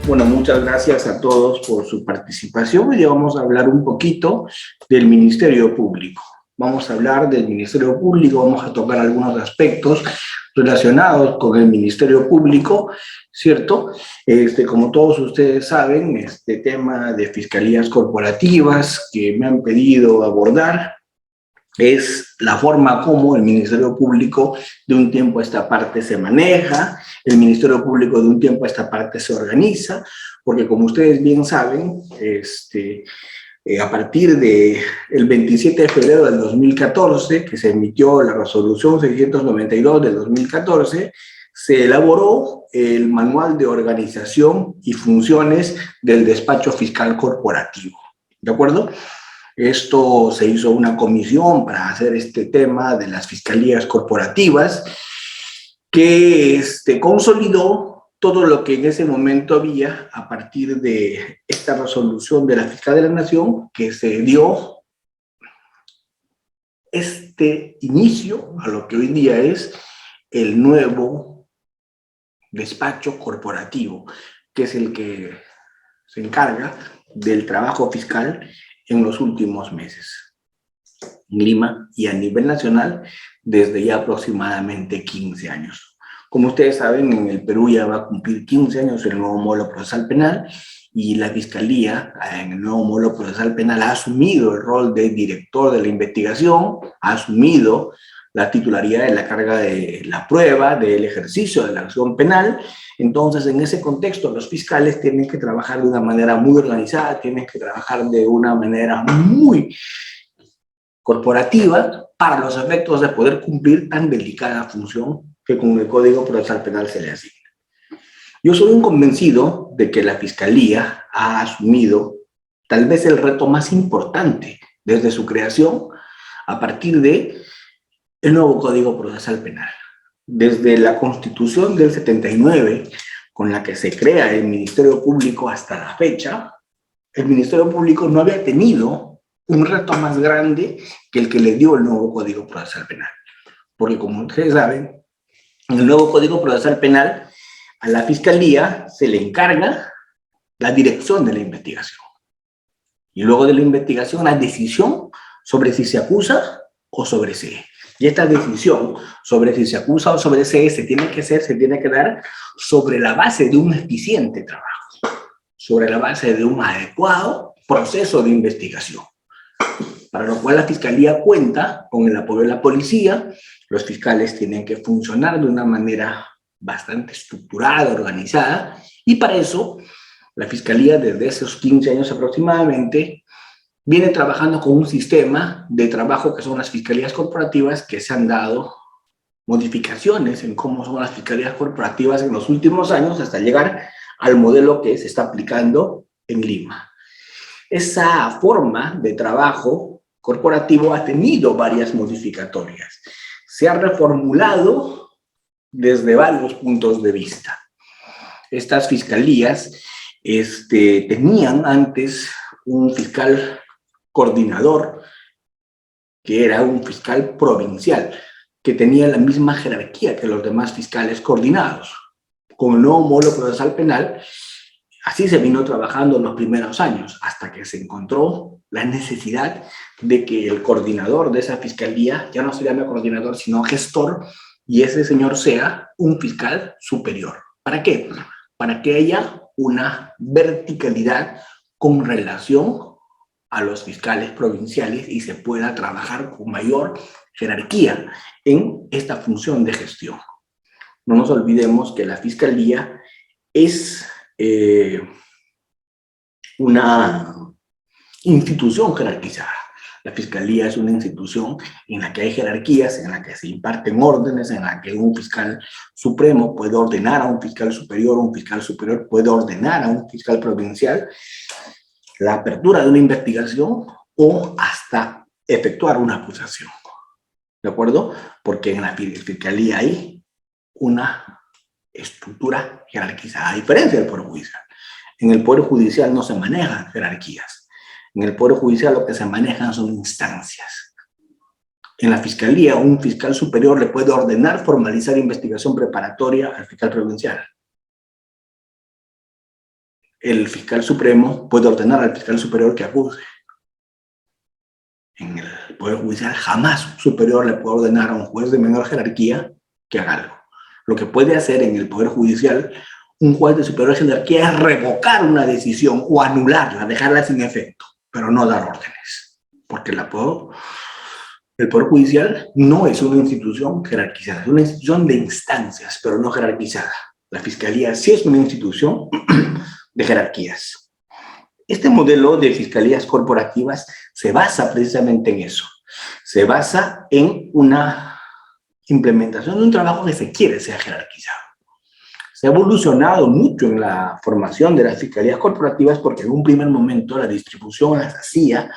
Bueno, muchas gracias a todos por su participación. Hoy vamos a hablar un poquito del Ministerio Público. Vamos a hablar del Ministerio Público, vamos a tocar algunos aspectos relacionados con el Ministerio Público, ¿cierto? Como todos ustedes saben, este tema de fiscalías corporativas que me han pedido abordar es la forma como el Ministerio Público de un tiempo a esta parte se maneja, el Ministerio Público de un tiempo a esta parte se organiza, porque como ustedes bien saben, a partir del 27 de febrero del 2014, que se emitió la resolución 692 del 2014, se elaboró el Manual de Organización y Funciones del Despacho Fiscal Corporativo, ¿de acuerdo? Esto se hizo una comisión para hacer este tema de las fiscalías corporativas que consolidó todo lo que en ese momento había a partir de esta resolución de la Fiscal de la Nación, que se dio este inicio a lo que hoy día es el nuevo despacho corporativo, que es el que se encarga del trabajo fiscal en los últimos meses en Lima y a nivel nacional desde ya aproximadamente 15 años. Como ustedes saben, en el Perú ya va a cumplir 15 años el nuevo módulo procesal penal y la Fiscalía en el nuevo módulo procesal penal ha asumido el rol de director de la investigación, ha asumido la titularidad de la carga de la prueba, del ejercicio de la acción penal. Entonces, en ese contexto, los fiscales tienen que trabajar de una manera muy organizada, tienen que trabajar de una manera muy corporativa para los efectos de poder cumplir tan delicada función que con el Código Procesal Penal se le asigna. Yo soy un convencido de que la Fiscalía ha asumido tal vez el reto más importante desde su creación a partir de el nuevo Código Procesal Penal. Desde la Constitución del 79, con la que se crea el Ministerio Público hasta la fecha, el Ministerio Público no había tenido un reto más grande que el que le dio el nuevo Código Procesal Penal. Porque como ustedes saben, en el nuevo Código Procesal Penal, a la Fiscalía se le encarga la dirección de la investigación. Y luego de la investigación, la decisión sobre si se acusa o sobresee. Y esta decisión sobre si se acusa o sobresee se tiene que dar sobre la base de un eficiente trabajo, sobre la base de un adecuado proceso de investigación. Para lo cual la Fiscalía cuenta con el apoyo de la policía, los fiscales tienen que funcionar de una manera bastante estructurada, organizada, y para eso la Fiscalía desde esos 15 años aproximadamente viene trabajando con un sistema de trabajo que son las fiscalías corporativas, que se han dado modificaciones en cómo son las fiscalías corporativas en los últimos años hasta llegar al modelo que se está aplicando en Lima. Esa forma de trabajo corporativo ha tenido varias modificatorias. Se ha reformulado desde varios puntos de vista. Estas fiscalías tenían antes un fiscal coordinador, que era un fiscal provincial, que tenía la misma jerarquía que los demás fiscales coordinados. Con el nuevo módulo procesal penal, así se vino trabajando en los primeros años, hasta que se encontró la necesidad de que el coordinador de esa fiscalía ya no se llame coordinador, sino gestor, y ese señor sea un fiscal superior. ¿Para qué? Para que haya una verticalidad con relación a los fiscales provinciales y se pueda trabajar con mayor jerarquía en esta función de gestión. No nos olvidemos que la Fiscalía es una institución jerarquizada. La Fiscalía es una institución en la que hay jerarquías, en la que se imparten órdenes, en la que un fiscal supremo puede ordenar a un fiscal superior puede ordenar a un fiscal provincial la apertura de una investigación o hasta efectuar una acusación. ¿De acuerdo? Porque en la Fiscalía hay una estructura jerarquizada, a diferencia del Poder Judicial. En el Poder Judicial no se manejan jerarquías. En el Poder Judicial lo que se manejan son instancias. En la Fiscalía, un fiscal superior le puede ordenar formalizar investigación preparatoria al fiscal provincial. el fiscal supremo puede ordenar al fiscal superior que acuse. En el Poder Judicial jamás un superior le puede ordenar a un juez de menor jerarquía que haga algo. Lo que puede hacer en el Poder Judicial un juez de superior jerarquía es revocar una decisión o anularla, dejarla sin efecto, pero no dar órdenes. Porque el Poder Judicial no es una institución jerarquizada, es una institución de instancias, pero no jerarquizada. La Fiscalía sí es una institución de jerarquías. Este modelo de fiscalías corporativas se basa precisamente en eso. Se basa en una implementación de un trabajo que se quiere sea jerarquizado. Se ha evolucionado mucho en la formación de las fiscalías corporativas porque en un primer momento la distribución las hacía,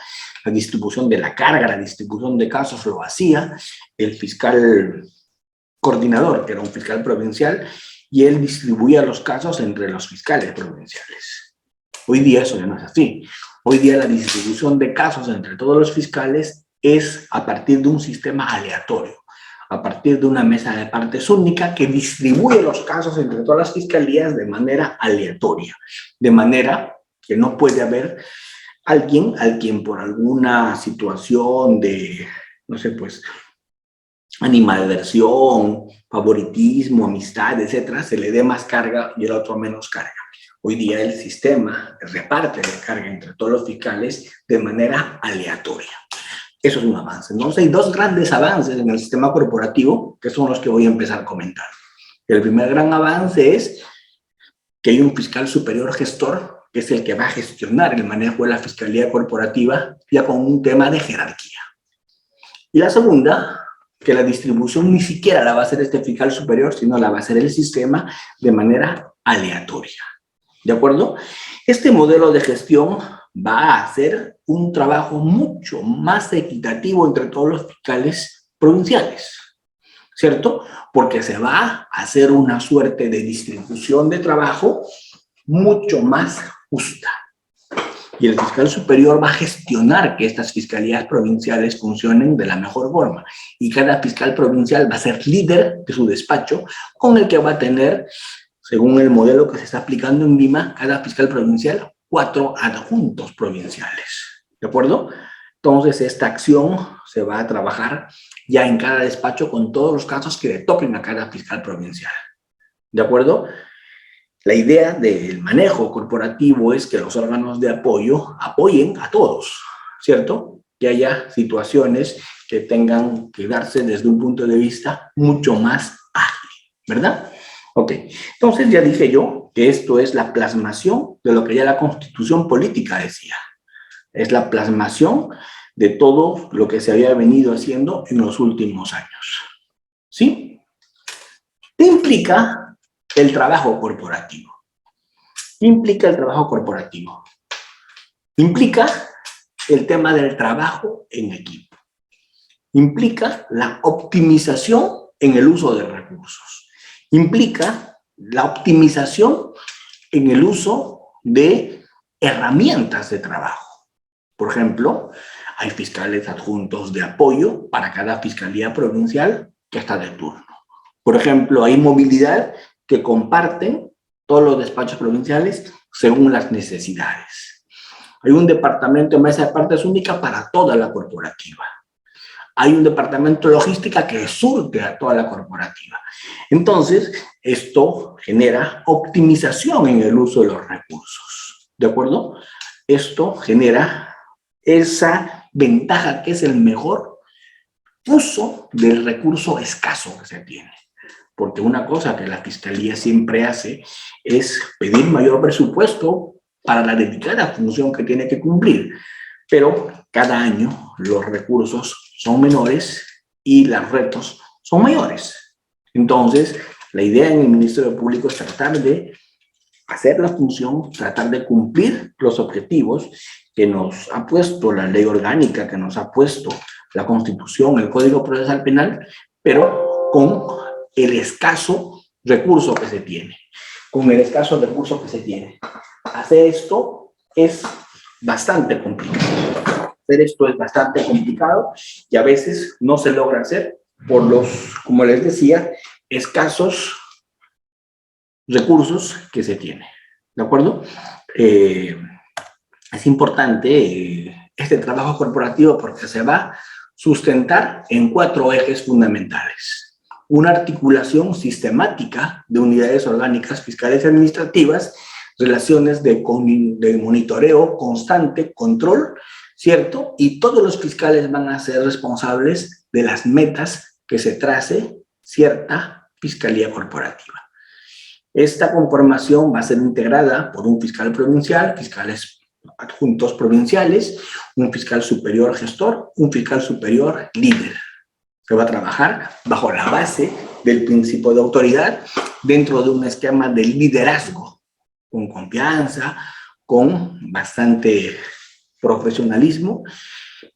la distribución de la carga, la distribución de casos lo hacía el fiscal coordinador, que era un fiscal provincial, y él distribuía los casos entre los fiscales provinciales. Hoy día eso ya no es así. Hoy día la distribución de casos entre todos los fiscales es a partir de un sistema aleatorio, a partir de una mesa de partes única que distribuye los casos entre todas las fiscalías de manera aleatoria, de manera que no puede haber alguien al quien por alguna situación de, no sé, pues, animadversión, favoritismo, amistad, etcétera, se le dé más carga y el otro menos carga. Hoy día el sistema reparte la carga entre todos los fiscales de manera aleatoria. Eso es un avance. Entonces hay dos grandes avances en el sistema corporativo, que son los que voy a empezar a comentar. El primer gran avance es que hay un fiscal superior gestor, que es el que va a gestionar el manejo de la fiscalía corporativa, ya con un tema de jerarquía. Y la segunda, que la distribución ni siquiera la va a hacer este fiscal superior, sino la va a hacer el sistema de manera aleatoria. ¿De acuerdo? Este modelo de gestión va a hacer un trabajo mucho más equitativo entre todos los fiscales provinciales, ¿cierto? Porque se va a hacer una suerte de distribución de trabajo mucho más justa. Y el fiscal superior va a gestionar que estas fiscalías provinciales funcionen de la mejor forma. Y cada fiscal provincial va a ser líder de su despacho, con el que va a tener, según el modelo que se está aplicando en Lima, cada fiscal provincial 4 adjuntos provinciales. ¿De acuerdo? Entonces, esta acción se va a trabajar ya en cada despacho con todos los casos que le toquen a cada fiscal provincial. ¿De acuerdo? La idea del manejo corporativo es que los órganos de apoyo apoyen a todos, ¿cierto? Que haya situaciones que tengan que darse desde un punto de vista mucho más ágil, ¿verdad? Ok, entonces ya dije yo que esto es la plasmación de lo que ya la Constitución política decía. Es la plasmación de todo lo que se había venido haciendo en los últimos años. ¿Sí? ¿Qué implica el trabajo corporativo? ¿Qué implica el trabajo corporativo? Implica el tema del trabajo en equipo. Implica la optimización en el uso de recursos. Implica la optimización en el uso de herramientas de trabajo. Por ejemplo, hay fiscales adjuntos de apoyo para cada fiscalía provincial que está de turno. Por ejemplo, hay movilidad que comparten todos los despachos provinciales según las necesidades. Hay un departamento de mesa de partes única para toda la corporativa. Hay un departamento de logística que surte a toda la corporativa. Entonces, esto genera optimización en el uso de los recursos. ¿De acuerdo? Esto genera esa ventaja que es el mejor uso del recurso escaso que se tiene. Porque una cosa que la Fiscalía siempre hace es pedir mayor presupuesto para la dedicada función que tiene que cumplir. Pero cada año los recursos son menores y los retos son mayores. Entonces, la idea en el Ministerio Público es tratar de hacer la función, tratar de cumplir los objetivos que nos ha puesto la ley orgánica, que nos ha puesto la Constitución, el Código Procesal Penal, pero con el escaso recurso que se tiene. Con el escaso recurso que se tiene. Hacer esto es bastante complicado. Hacer esto es bastante complicado y a veces no se logra hacer por los, como les decía, escasos recursos que se tiene. ¿De acuerdo? Es importante este trabajo corporativo porque se va a sustentar en 4 ejes fundamentales. Una articulación sistemática de unidades orgánicas fiscales y administrativas, relaciones de monitoreo constante, control, ¿cierto? Y todos los fiscales van a ser responsables de las metas que se trace cierta fiscalía corporativa. Esta conformación va a ser integrada por un fiscal provincial, fiscales adjuntos provinciales, un fiscal superior gestor, un fiscal superior líder, que va a trabajar bajo la base del principio de autoridad dentro de un esquema de liderazgo, con confianza, con bastante profesionalismo,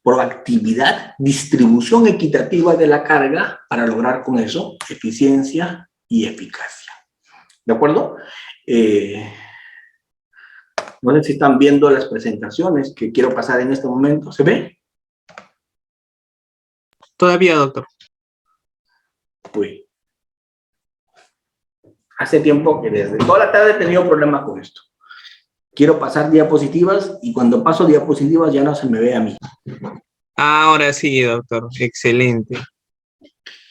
proactividad, distribución equitativa de la carga para lograr con eso eficiencia y eficacia. ¿De acuerdo? No sé si están viendo las presentaciones que quiero pasar en este momento. ¿Se ve? Todavía, doctor. Uy. Hace tiempo que desde toda la tarde he tenido problemas con esto. Quiero pasar diapositivas y cuando paso diapositivas ya no se me ve a mí. Ahora sí, doctor. Excelente.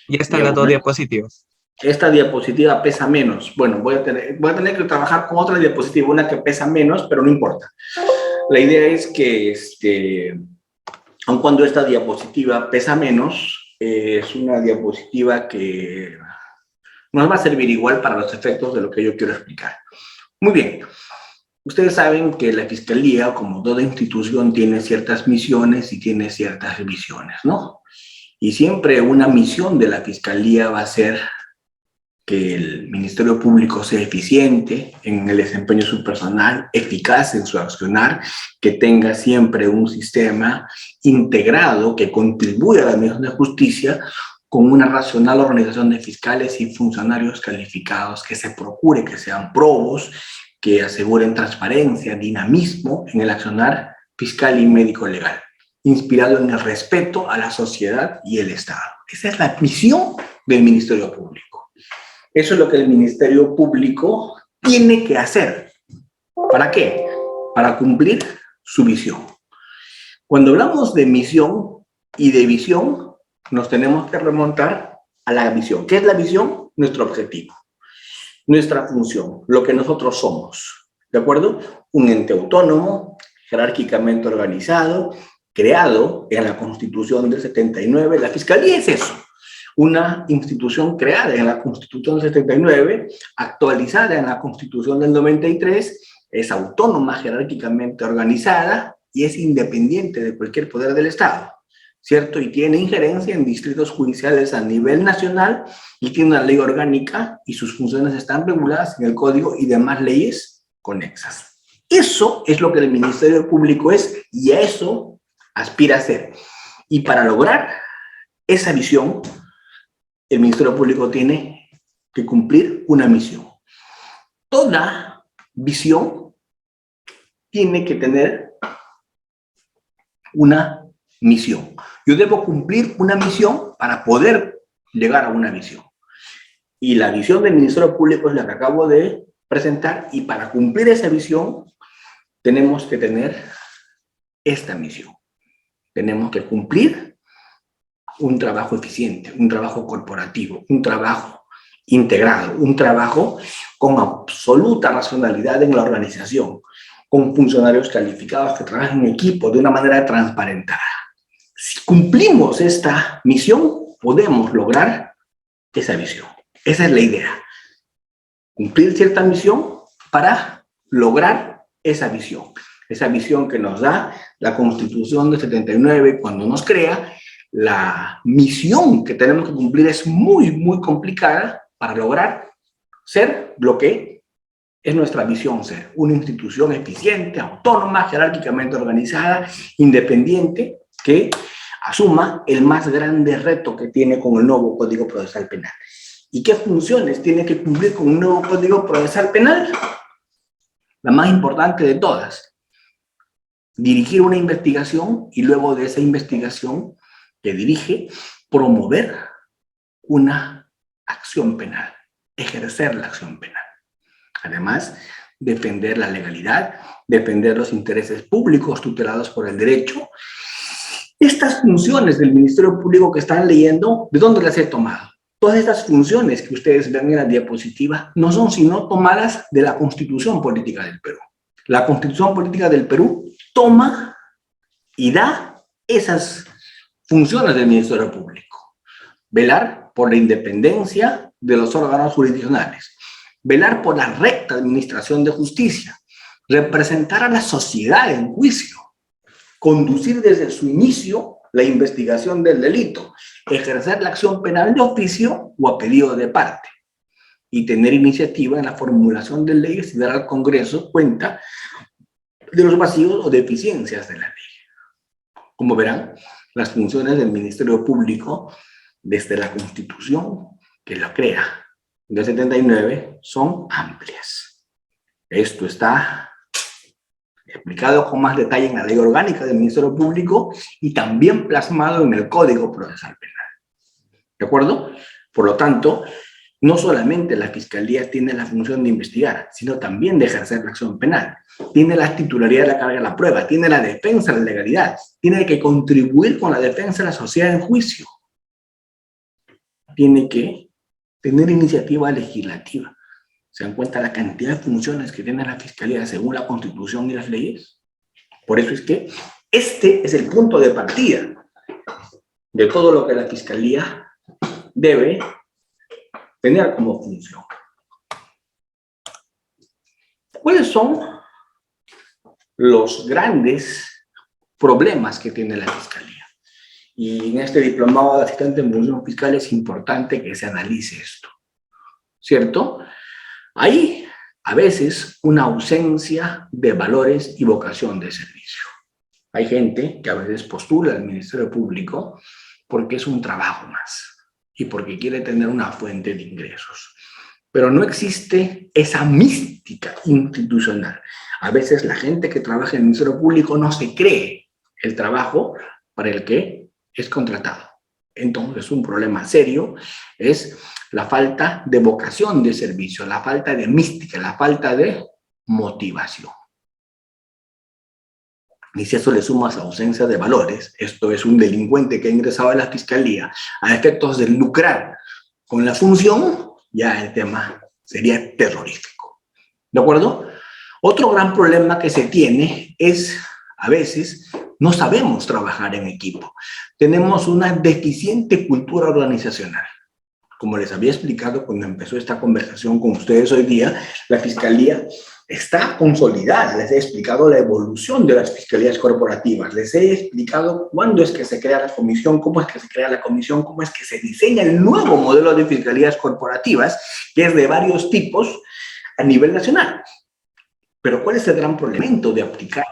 Ya están las 2 diapositivas. Esta diapositiva pesa menos. Bueno, voy a tener que trabajar con otra diapositiva, una que pesa menos, pero no importa. La idea es que, aun cuando esta diapositiva pesa menos, es una diapositiva que nos va a servir igual para los efectos de lo que yo quiero explicar. Muy bien. Ustedes saben que la Fiscalía, como toda institución, tiene ciertas misiones y tiene ciertas visiones, ¿no? Y siempre una misión de la Fiscalía va a ser que el Ministerio Público sea eficiente en el desempeño de su personal, eficaz en su accionar, que tenga siempre un sistema integrado que contribuya a la administración de justicia con una racional organización de fiscales y funcionarios calificados, que se procure que sean probos, que aseguren transparencia, dinamismo en el accionar fiscal y médico legal, inspirado en el respeto a la sociedad y el Estado. Esa es la misión del Ministerio Público. Eso es lo que el Ministerio Público tiene que hacer. ¿Para qué? Para cumplir su visión. Cuando hablamos de misión y de visión, nos tenemos que remontar a la visión. ¿Qué es la visión? Nuestro objetivo, nuestra función, lo que nosotros somos. ¿De acuerdo? Un ente autónomo, jerárquicamente organizado, creado en la Constitución del 79. La Fiscalía es eso. Una institución creada en la Constitución del 79, actualizada en la Constitución del 93, es autónoma, jerárquicamente organizada y es independiente de cualquier poder del Estado, ¿cierto? Y tiene injerencia en distritos judiciales a nivel nacional y tiene una ley orgánica y sus funciones están reguladas en el Código y demás leyes conexas. Eso es lo que el Ministerio Público es y a eso aspira a ser. Y para lograr esa visión, el Ministerio Público tiene que cumplir una misión. Toda visión tiene que tener una misión. Yo debo cumplir una misión para poder llegar a una visión. Y la visión del Ministerio Público es la que acabo de presentar y para cumplir esa visión tenemos que tener esta misión. Tenemos que cumplir un trabajo eficiente, un trabajo corporativo, un trabajo integrado, un trabajo con absoluta racionalidad en la organización, con funcionarios calificados que trabajan en equipo de una manera transparentada. Si cumplimos esta misión, podemos lograr esa visión. Esa es la idea. Cumplir cierta misión para lograr esa visión. Esa visión que nos da la Constitución del 79 cuando nos crea. La misión que tenemos que cumplir es muy, muy complicada para lograr ser lo que es nuestra visión ser. Una institución eficiente, autónoma, jerárquicamente organizada, independiente, que asuma el más grande reto que tiene con el nuevo Código Procesal Penal. ¿Y qué funciones tiene que cumplir con un nuevo Código Procesal Penal? La más importante de todas, dirigir una investigación y luego de esa investigación que dirige, promover una acción penal, ejercer la acción penal. Además defender la legalidad, defender los intereses públicos tutelados por el derecho. Estas funciones del Ministerio Público que están leyendo, ¿de dónde las he tomado? Todas estas funciones que ustedes ven en la diapositiva no son sino tomadas de la Constitución Política del Perú. La Constitución Política del Perú toma y da esas funciones del Ministerio Público. Velar por la independencia de los órganos jurisdiccionales, velar por la recta administración de justicia, representar a la sociedad en juicio, conducir desde su inicio la investigación del delito, ejercer la acción penal de oficio o a pedido de parte, y tener iniciativa en la formulación de leyes y dar al Congreso cuenta de los vacíos o deficiencias de la ley. Como verán, las funciones del Ministerio Público desde la Constitución que lo crea del 79 son amplias. Esto está explicado con más detalle en la Ley Orgánica del Ministerio Público y también plasmado en el Código Procesal Penal. ¿De acuerdo? Por lo tanto, no solamente la Fiscalía tiene la función de investigar, sino también de ejercer la acción penal. Tiene la titularidad de la carga de la prueba, tiene la defensa de la legalidad, tiene que contribuir con la defensa de la sociedad en juicio. Tiene que tener iniciativa legislativa. ¿Se dan cuenta la cantidad de funciones que tiene la Fiscalía según la Constitución y las leyes? Por eso es que este es el punto de partida de todo lo que la Fiscalía debe tener como función. ¿Cuáles son los grandes problemas que tiene la Fiscalía? Y en este diplomado de asistente en función fiscal es importante que se analice esto, ¿cierto? Hay a veces una ausencia de valores y vocación de servicio. Hay gente que a veces postula al Ministerio Público porque es un trabajo más y porque quiere tener una fuente de ingresos. Pero no existe esa mística institucional. A veces la gente que trabaja en el Ministerio Público no se cree el trabajo para el que es contratado. Entonces, un problema serio es la falta de vocación de servicio, la falta de mística, la falta de motivación. Y si eso le sumas ausencia de valores, esto es un delincuente que ha ingresado a la Fiscalía a efectos de lucrar con la función, ya el tema sería terrorífico. ¿De acuerdo? Otro gran problema que se tiene es, a veces, no sabemos trabajar en equipo. Tenemos una deficiente cultura organizacional. Como les había explicado cuando empezó esta conversación con ustedes hoy día, la Fiscalía está consolidada. Les he explicado la evolución de las fiscalías corporativas. Les he explicado cuándo es que se crea la comisión, cómo es que se crea la comisión, cómo es que se diseña el nuevo modelo de fiscalías corporativas, que es de varios tipos a nivel nacional. Pero ¿cuál es el gran problema de aplicar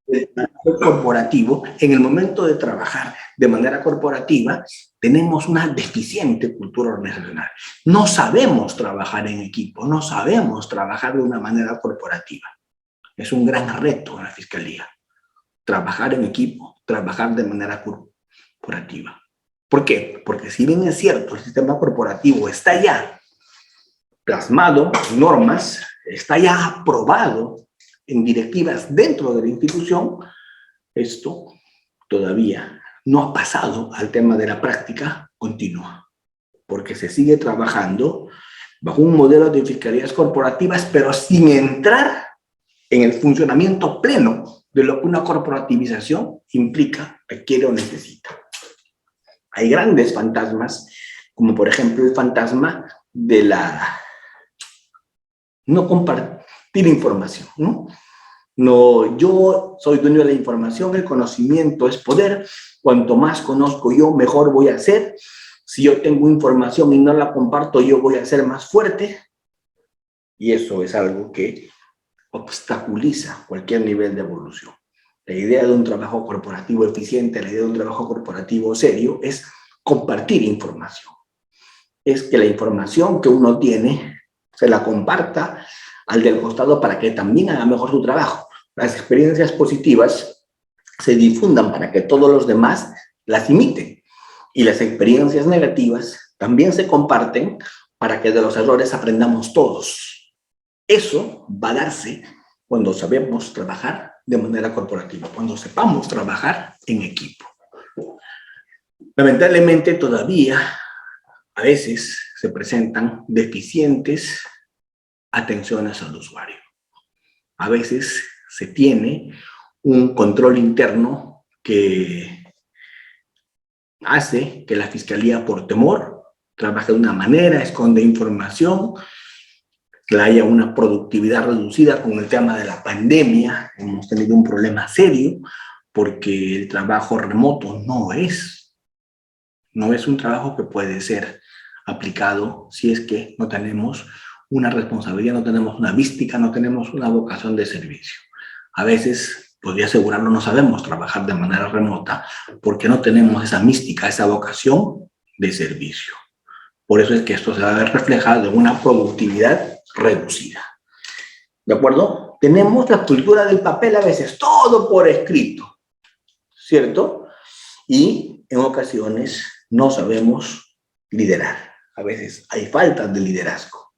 el trabajo corporativo? En el momento de trabajar de manera corporativa, tenemos una deficiente cultura organizacional. No sabemos trabajar en equipo, no sabemos trabajar de una manera corporativa. Es un gran reto en la Fiscalía. Trabajar en equipo, trabajar de manera corporativa. ¿Por qué? Porque si bien es cierto, el sistema corporativo está ya plasmado en normas, está ya aprobado en directivas dentro de la institución, esto todavía no ha pasado al tema de la práctica continua, porque se sigue trabajando bajo un modelo de fiscalías corporativas, pero sin entrar en el funcionamiento pleno de lo que una corporativización implica, requiere o necesita. Hay grandes fantasmas, como por ejemplo el fantasma de la no compartir información, ¿no? No, yo soy dueño de la información, el conocimiento es poder, cuanto más conozco yo, mejor voy a ser. Si yo tengo información y no la comparto, yo voy a ser más fuerte. Y eso es algo que obstaculiza cualquier nivel de evolución. La idea de un trabajo corporativo eficiente, la idea de un trabajo corporativo serio, es compartir información. Es que la información que uno tiene se la comparta al del costado para que también haga mejor su trabajo. Las experiencias positivas se difundan para que todos los demás las imiten. Y las experiencias negativas también se comparten para que de los errores aprendamos todos. Eso va a darse cuando sabemos trabajar de manera corporativa, cuando sepamos trabajar en equipo. Lamentablemente todavía a veces se presentan deficientes atenciones al usuario. A veces se tiene un control interno que hace que la Fiscalía, por temor, trabaje de una manera, esconde información, que haya una productividad reducida. Con el tema de la pandemia hemos tenido un problema serio porque el trabajo remoto no es un trabajo que puede ser aplicado si es que no tenemos una responsabilidad, no tenemos una mística, no tenemos una vocación de servicio. A veces, podría asegurarlo, no sabemos trabajar de manera remota porque no tenemos esa mística, esa vocación de servicio. Por eso es que esto se va a ver reflejado en una productividad reducida. ¿De acuerdo? Tenemos la cultura del papel a veces, todo por escrito, ¿cierto? Y en ocasiones no sabemos liderar. A veces hay falta de liderazgo.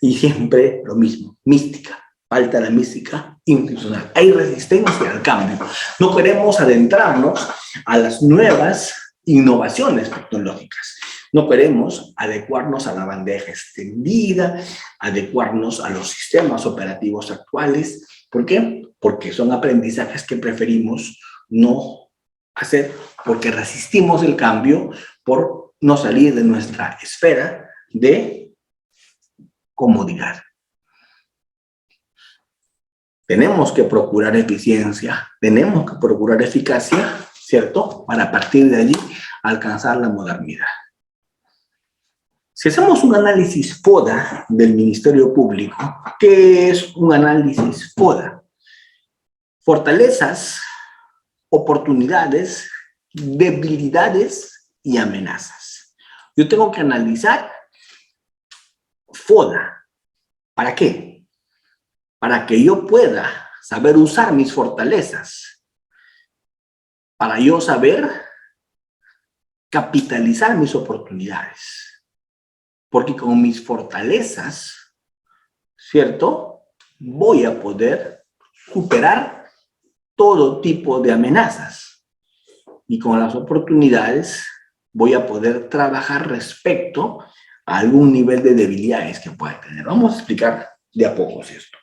Y siempre lo mismo, mística. Falta la mística institucional. Hay resistencia al cambio. No queremos adentrarnos a las nuevas innovaciones tecnológicas. No queremos adecuarnos a la bandeja extendida, adecuarnos a los sistemas operativos actuales. ¿Por qué? Porque son aprendizajes que preferimos no hacer, porque resistimos el cambio por no salir de nuestra esfera de comodidad. Tenemos que procurar eficiencia, tenemos que procurar eficacia, ¿cierto? Para a partir de allí alcanzar la modernidad. Si hacemos un análisis FODA del Ministerio Público, ¿qué es un análisis FODA? Fortalezas, oportunidades, debilidades y amenazas. Yo tengo que analizar FODA. ¿Para qué? Para que yo pueda saber usar mis fortalezas, para yo saber capitalizar mis oportunidades. Porque con mis fortalezas, ¿cierto?, voy a poder superar todo tipo de amenazas. Y con las oportunidades voy a poder trabajar respecto a algún nivel de debilidades que pueda tener. Vamos a explicar de a poco esto.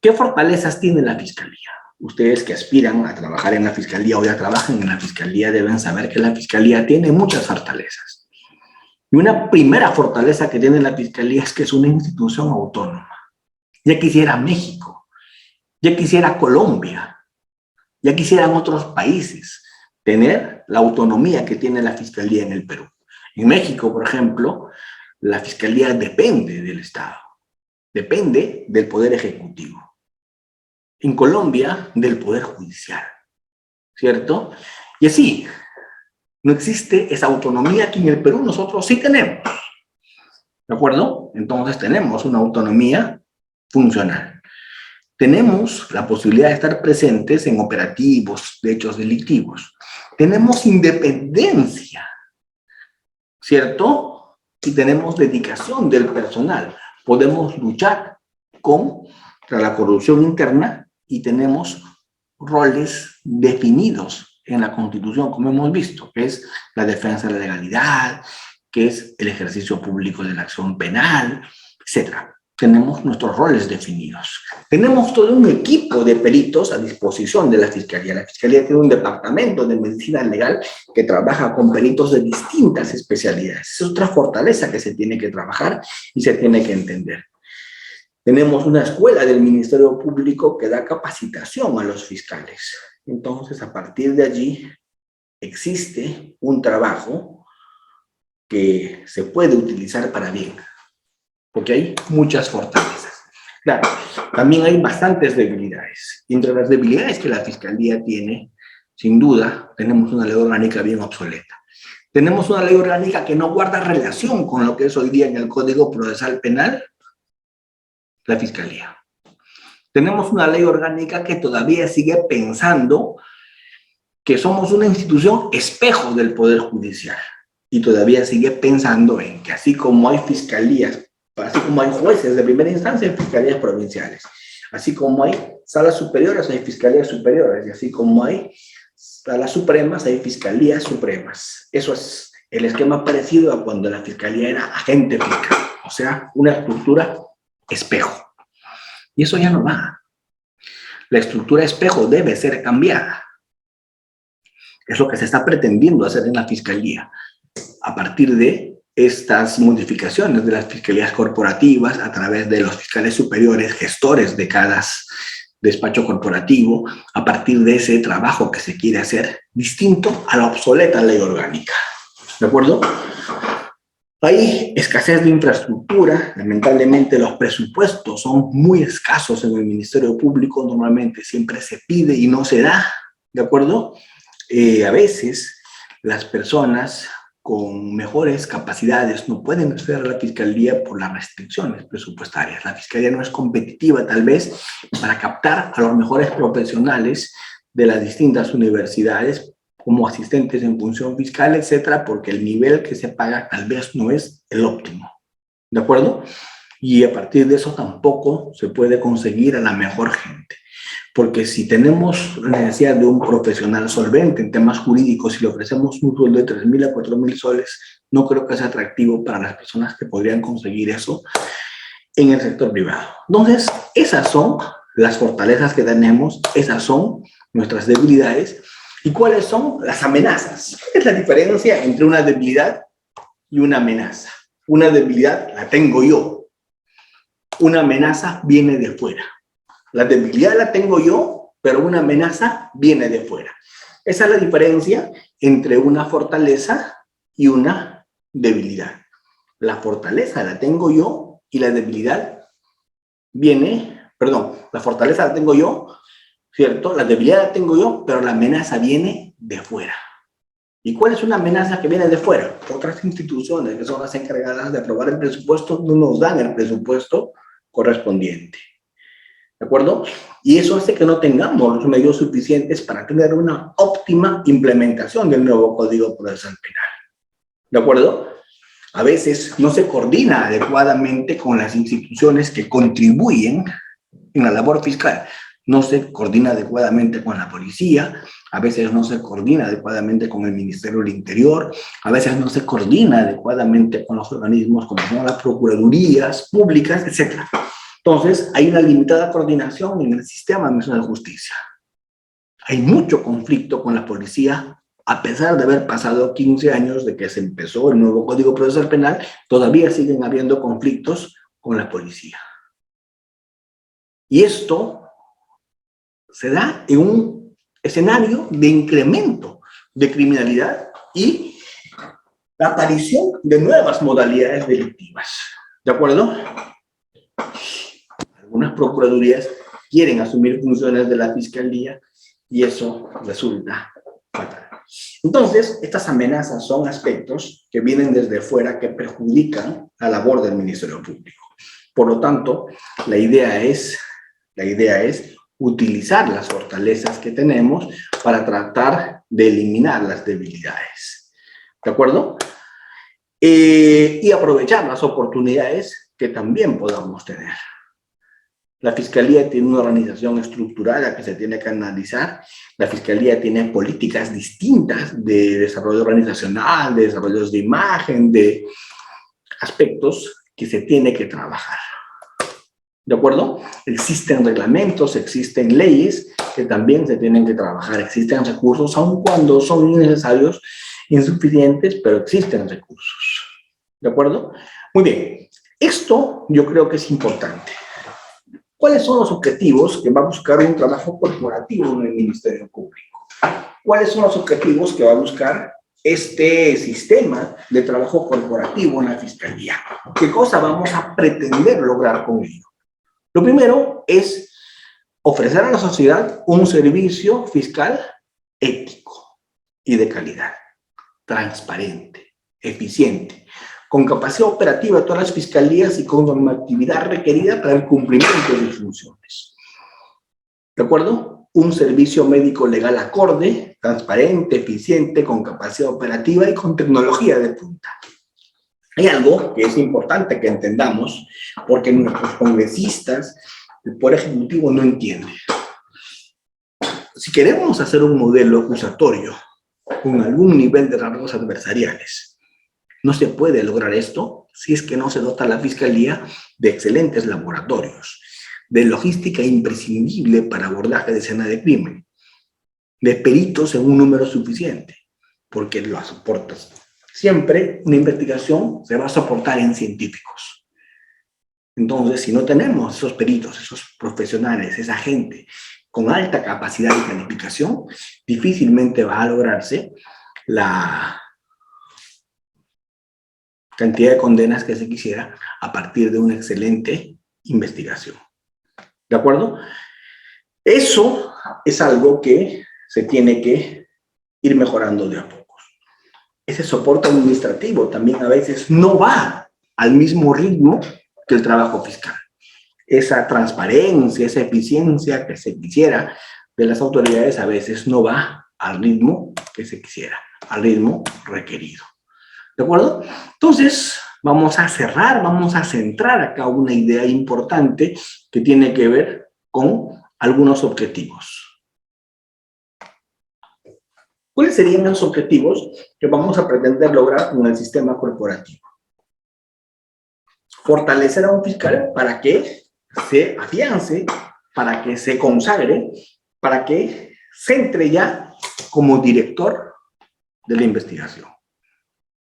¿Qué fortalezas tiene la Fiscalía? Ustedes que aspiran a trabajar en la Fiscalía o ya trabajan en la Fiscalía deben saber que la Fiscalía tiene muchas fortalezas. Y una primera fortaleza que tiene la Fiscalía es que es una institución autónoma. Ya quisiera México, ya quisiera Colombia, ya quisieran otros países tener la autonomía que tiene la Fiscalía en el Perú. En México, por ejemplo, la Fiscalía depende del Estado, depende del Poder Ejecutivo. En Colombia, del Poder Judicial, ¿cierto? Y así, no existe esa autonomía que en el Perú nosotros sí tenemos. ¿De acuerdo? Entonces tenemos una autonomía funcional. Tenemos la posibilidad de estar presentes en operativos de hechos delictivos. Tenemos independencia, ¿cierto? Y tenemos dedicación del personal. Podemos luchar contra la corrupción interna y tenemos roles definidos en la Constitución, como hemos visto, que es la defensa de la legalidad, que es el ejercicio público de la acción penal, etc. Tenemos nuestros roles definidos. Tenemos todo un equipo de peritos a disposición de la Fiscalía. La Fiscalía tiene un departamento de medicina legal que trabaja con peritos de distintas especialidades. Es otra fortaleza que se tiene que trabajar y se tiene que entender. Tenemos una escuela del Ministerio Público que da capacitación a los fiscales. Entonces, a partir de allí, existe un trabajo que se puede utilizar para bien, porque hay muchas fortalezas. Claro, también hay bastantes debilidades. Y entre las debilidades que la Fiscalía tiene, sin duda, tenemos una ley orgánica bien obsoleta. Tenemos una ley orgánica que no guarda relación con lo que es hoy día en el Código Procesal Penal, la Fiscalía. Tenemos una ley orgánica que todavía sigue pensando que somos una institución espejo del Poder Judicial y todavía sigue pensando en que así como hay fiscalías Así como hay jueces de primera instancia, hay fiscalías provinciales. Así como hay salas superiores, hay fiscalías superiores. Y así como hay salas supremas, hay fiscalías supremas. Eso es el esquema parecido a cuando la fiscalía era agente fiscal. O sea, una estructura espejo. Y eso ya no va. La estructura espejo debe ser cambiada. Es lo que se está pretendiendo hacer en la fiscalía. A partir de estas modificaciones de las fiscalías corporativas, a través de los fiscales superiores, gestores de cada despacho corporativo, a partir de ese trabajo que se quiere hacer, distinto a la obsoleta ley orgánica. ¿De acuerdo? Hay escasez de infraestructura, lamentablemente los presupuestos son muy escasos en el Ministerio Público, normalmente siempre se pide y no se da, ¿de acuerdo? A veces las personas con mejores capacidades no pueden acceder a la fiscalía por las restricciones presupuestarias. La fiscalía no es competitiva tal vez para captar a los mejores profesionales de las distintas universidades como asistentes en función fiscal, etcétera, porque el nivel que se paga tal vez no es el óptimo, ¿de acuerdo? Y a partir de eso tampoco se puede conseguir a la mejor gente. Porque si tenemos la necesidad de un profesional solvente en temas jurídicos y le ofrecemos un sueldo de 3.000 a 4.000 soles, no creo que sea atractivo para las personas que podrían conseguir eso en el sector privado. Entonces, esas son las fortalezas que tenemos, esas son nuestras debilidades. ¿Y cuáles son las amenazas? ¿Qué es la diferencia entre una debilidad y una amenaza? Una debilidad la tengo yo. Una amenaza viene de fuera. La debilidad la tengo yo, pero una amenaza viene de fuera. Esa es la diferencia entre una fortaleza y una debilidad. La fortaleza la tengo yo y la debilidad la fortaleza la tengo yo, ¿cierto? La debilidad la tengo yo, pero la amenaza viene de fuera. ¿Y cuál es una amenaza que viene de fuera? Otras instituciones que son las encargadas de aprobar el presupuesto no nos dan el presupuesto correspondiente. ¿De acuerdo? Y eso hace que no tengamos los medios suficientes para tener una óptima implementación del nuevo Código Procesal Penal. ¿De acuerdo? A veces no se coordina adecuadamente con las instituciones que contribuyen en la labor fiscal. No se coordina adecuadamente con la policía, a veces no se coordina adecuadamente con el Ministerio del Interior, a veces no se coordina adecuadamente con los organismos como son las procuradurías públicas, etc. Entonces, hay una limitada coordinación en el sistema nacional de justicia. Hay mucho conflicto con la policía, a pesar de haber pasado 15 años de que se empezó el nuevo Código Procesal Penal, todavía siguen habiendo conflictos con la policía. Y esto se da en un escenario de incremento de criminalidad y la aparición de nuevas modalidades delictivas. ¿De acuerdo? Algunas procuradurías quieren asumir funciones de la fiscalía y eso resulta fatal. Entonces, estas amenazas son aspectos que vienen desde fuera que perjudican la labor del Ministerio Público. Por lo tanto, la idea es utilizar las fortalezas que tenemos para tratar de eliminar las debilidades. ¿De acuerdo? Y aprovechar las oportunidades que también podamos tener. La Fiscalía tiene una organización estructurada que se tiene que analizar. La Fiscalía tiene políticas distintas de desarrollo organizacional, de desarrollos de imagen, de aspectos que se tiene que trabajar. ¿De acuerdo? Existen reglamentos, existen leyes que también se tienen que trabajar. Existen recursos, aun cuando son innecesarios, insuficientes, pero existen recursos. ¿De acuerdo? Muy bien. Esto yo creo que es importante. ¿Cuáles son los objetivos que va a buscar un trabajo corporativo en el Ministerio Público? ¿Cuáles son los objetivos que va a buscar este sistema de trabajo corporativo en la Fiscalía? ¿Qué cosa vamos a pretender lograr con ello? Lo primero es ofrecer a la sociedad un servicio fiscal ético y de calidad, transparente, eficiente, con capacidad operativa de todas las fiscalías y con normatividad requerida para el cumplimiento de sus funciones. ¿De acuerdo? Un servicio médico legal acorde, transparente, eficiente, con capacidad operativa y con tecnología de punta. Hay algo que es importante que entendamos, porque nuestros congresistas, el Poder Ejecutivo no entiende. Si queremos hacer un modelo acusatorio con algún nivel de rasgos adversariales, no se puede lograr esto si es que no se dota a la Fiscalía de excelentes laboratorios, de logística imprescindible para abordaje de escena de crimen, de peritos en un número suficiente, porque lo soportas. Siempre una investigación se va a soportar en científicos. Entonces, si no tenemos esos peritos, esos profesionales, esa gente con alta capacidad de calificación, difícilmente va a lograrse la cantidad de condenas que se quisiera a partir de una excelente investigación. ¿De acuerdo? Eso es algo que se tiene que ir mejorando de a pocos. Ese soporte administrativo también a veces no va al mismo ritmo que el trabajo fiscal. Esa transparencia, esa eficiencia que se quisiera de las autoridades a veces no va al ritmo que se quisiera, al ritmo requerido. ¿De acuerdo? Entonces, vamos a cerrar, vamos a centrar acá una idea importante que tiene que ver con algunos objetivos. ¿Cuáles serían los objetivos que vamos a pretender lograr con el sistema corporativo? Fortalecer a un fiscal para que se afiance, para que se consagre, para que se entre ya como director de la investigación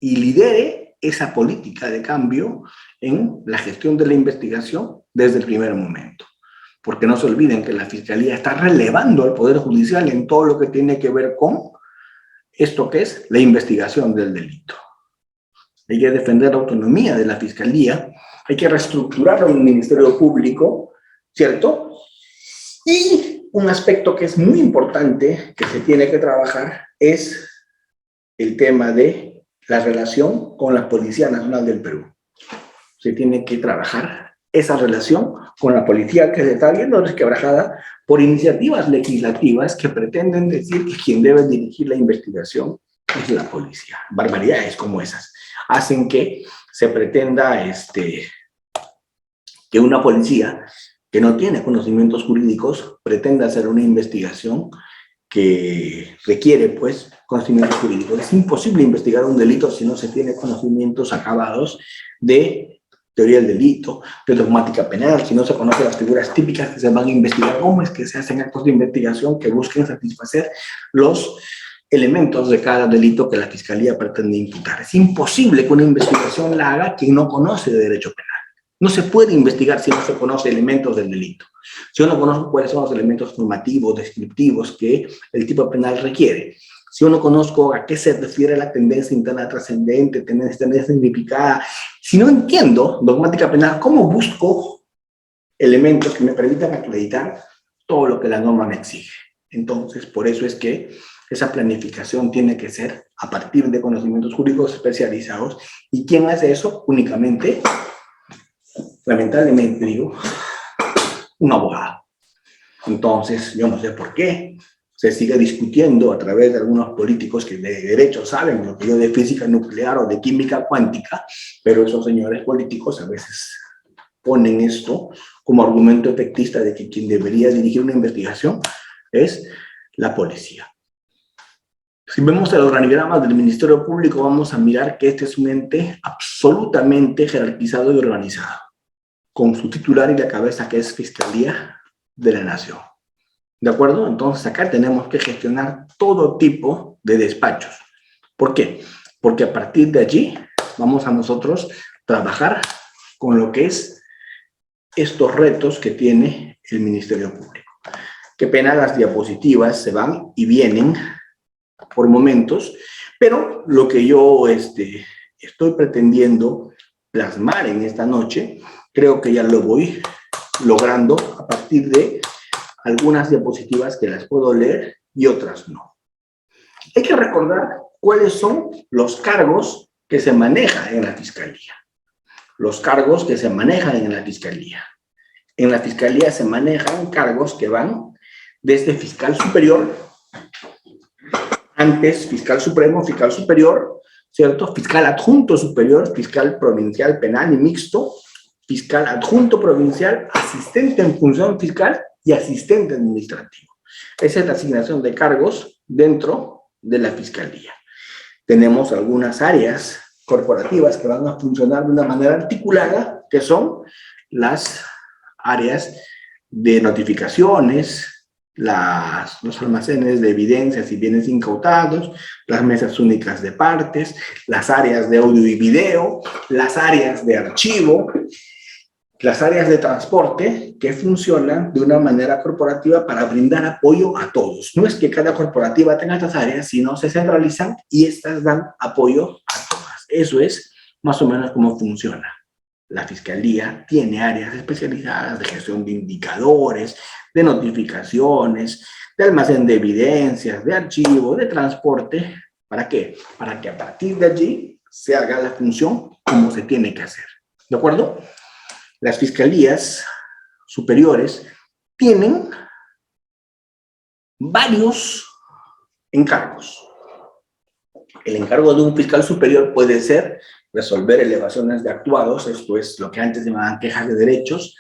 y lidere esa política de cambio en la gestión de la investigación desde el primer momento. Porque no se olviden que la Fiscalía está relevando al Poder Judicial en todo lo que tiene que ver con esto que es la investigación del delito. Hay que defender la autonomía de la Fiscalía, hay que reestructurar el Ministerio Público, ¿cierto? Y un aspecto que es muy importante, que se tiene que trabajar, es el tema de la relación con la Policía Nacional del Perú. Se tiene que trabajar esa relación con la policía que se está viendo resquebrajada por iniciativas legislativas que pretenden decir que quien debe dirigir la investigación es la policía. Barbaridades como esas hacen que se pretenda que una policía que no tiene conocimientos jurídicos pretenda hacer una investigación que requiere, pues, conocimientos jurídicos. Es imposible investigar un delito si no se tiene conocimientos acabados de teoría del delito, de dogmática penal, si no se conocen las figuras típicas que se van a investigar, cómo es que se hacen actos de investigación que busquen satisfacer los elementos de cada delito que la Fiscalía pretende imputar. Es imposible que una investigación la haga quien no conoce de derecho penal. No se puede investigar si no se conoce elementos del delito. Si yo no conozco cuáles son los elementos normativos, descriptivos que el tipo penal requiere. Si yo no conozco a qué se refiere la tendencia interna trascendente, tendencia significada, si no entiendo dogmática penal, ¿cómo busco elementos que me permitan acreditar todo lo que la norma me exige? Entonces, por eso es que esa planificación tiene que ser a partir de conocimientos jurídicos especializados. ¿Y quién hace eso? Únicamente, lamentablemente digo, un abogado. Entonces, yo no sé por qué se sigue discutiendo a través de algunos políticos que de derecho saben lo que yo de física nuclear o de química cuántica, pero esos señores políticos a veces ponen esto como argumento efectista de que quien debería dirigir una investigación es la policía. Si vemos el organigrama del Ministerio Público, vamos a mirar que este es un ente absolutamente jerarquizado y organizado, con su titular y la cabeza que es Fiscalía de la Nación. ¿De acuerdo? Entonces acá tenemos que gestionar todo tipo de despachos. ¿Por qué? Porque a partir de allí vamos a nosotros trabajar con lo que es estos retos que tiene el Ministerio Público. Qué pena, las diapositivas se van y vienen por momentos, pero lo que yo estoy pretendiendo plasmar en esta noche, creo que ya lo voy logrando a partir de algunas diapositivas que las puedo leer y otras no. Hay que recordar cuáles son los cargos que se manejan en la Fiscalía. Los cargos que se manejan en la Fiscalía. En la Fiscalía se manejan cargos que van desde fiscal superior, antes fiscal supremo, fiscal superior, ¿cierto? Fiscal adjunto superior, fiscal provincial penal y mixto, fiscal adjunto provincial, asistente en función fiscal y asistente administrativo. Esa es la asignación de cargos dentro de la fiscalía. Tenemos algunas áreas corporativas que van a funcionar de una manera articulada, que son las áreas de notificaciones, los almacenes de evidencias y bienes incautados, las mesas únicas de partes, las áreas de audio y video, las áreas de archivo, las áreas de transporte que funcionan de una manera corporativa para brindar apoyo a todos. No es que cada corporativa tenga estas áreas, sino se centralizan y estas dan apoyo a todas. Eso es más o menos cómo funciona. La Fiscalía tiene áreas especializadas de gestión de indicadores, de notificaciones, de almacén de evidencias, de archivo, de transporte. ¿Para qué? Para que a partir de allí se haga la función como se tiene que hacer. ¿De acuerdo? Las fiscalías superiores tienen varios encargos. El encargo de un fiscal superior puede ser resolver elevaciones de actuados, esto es lo que antes llamaban quejas de derechos,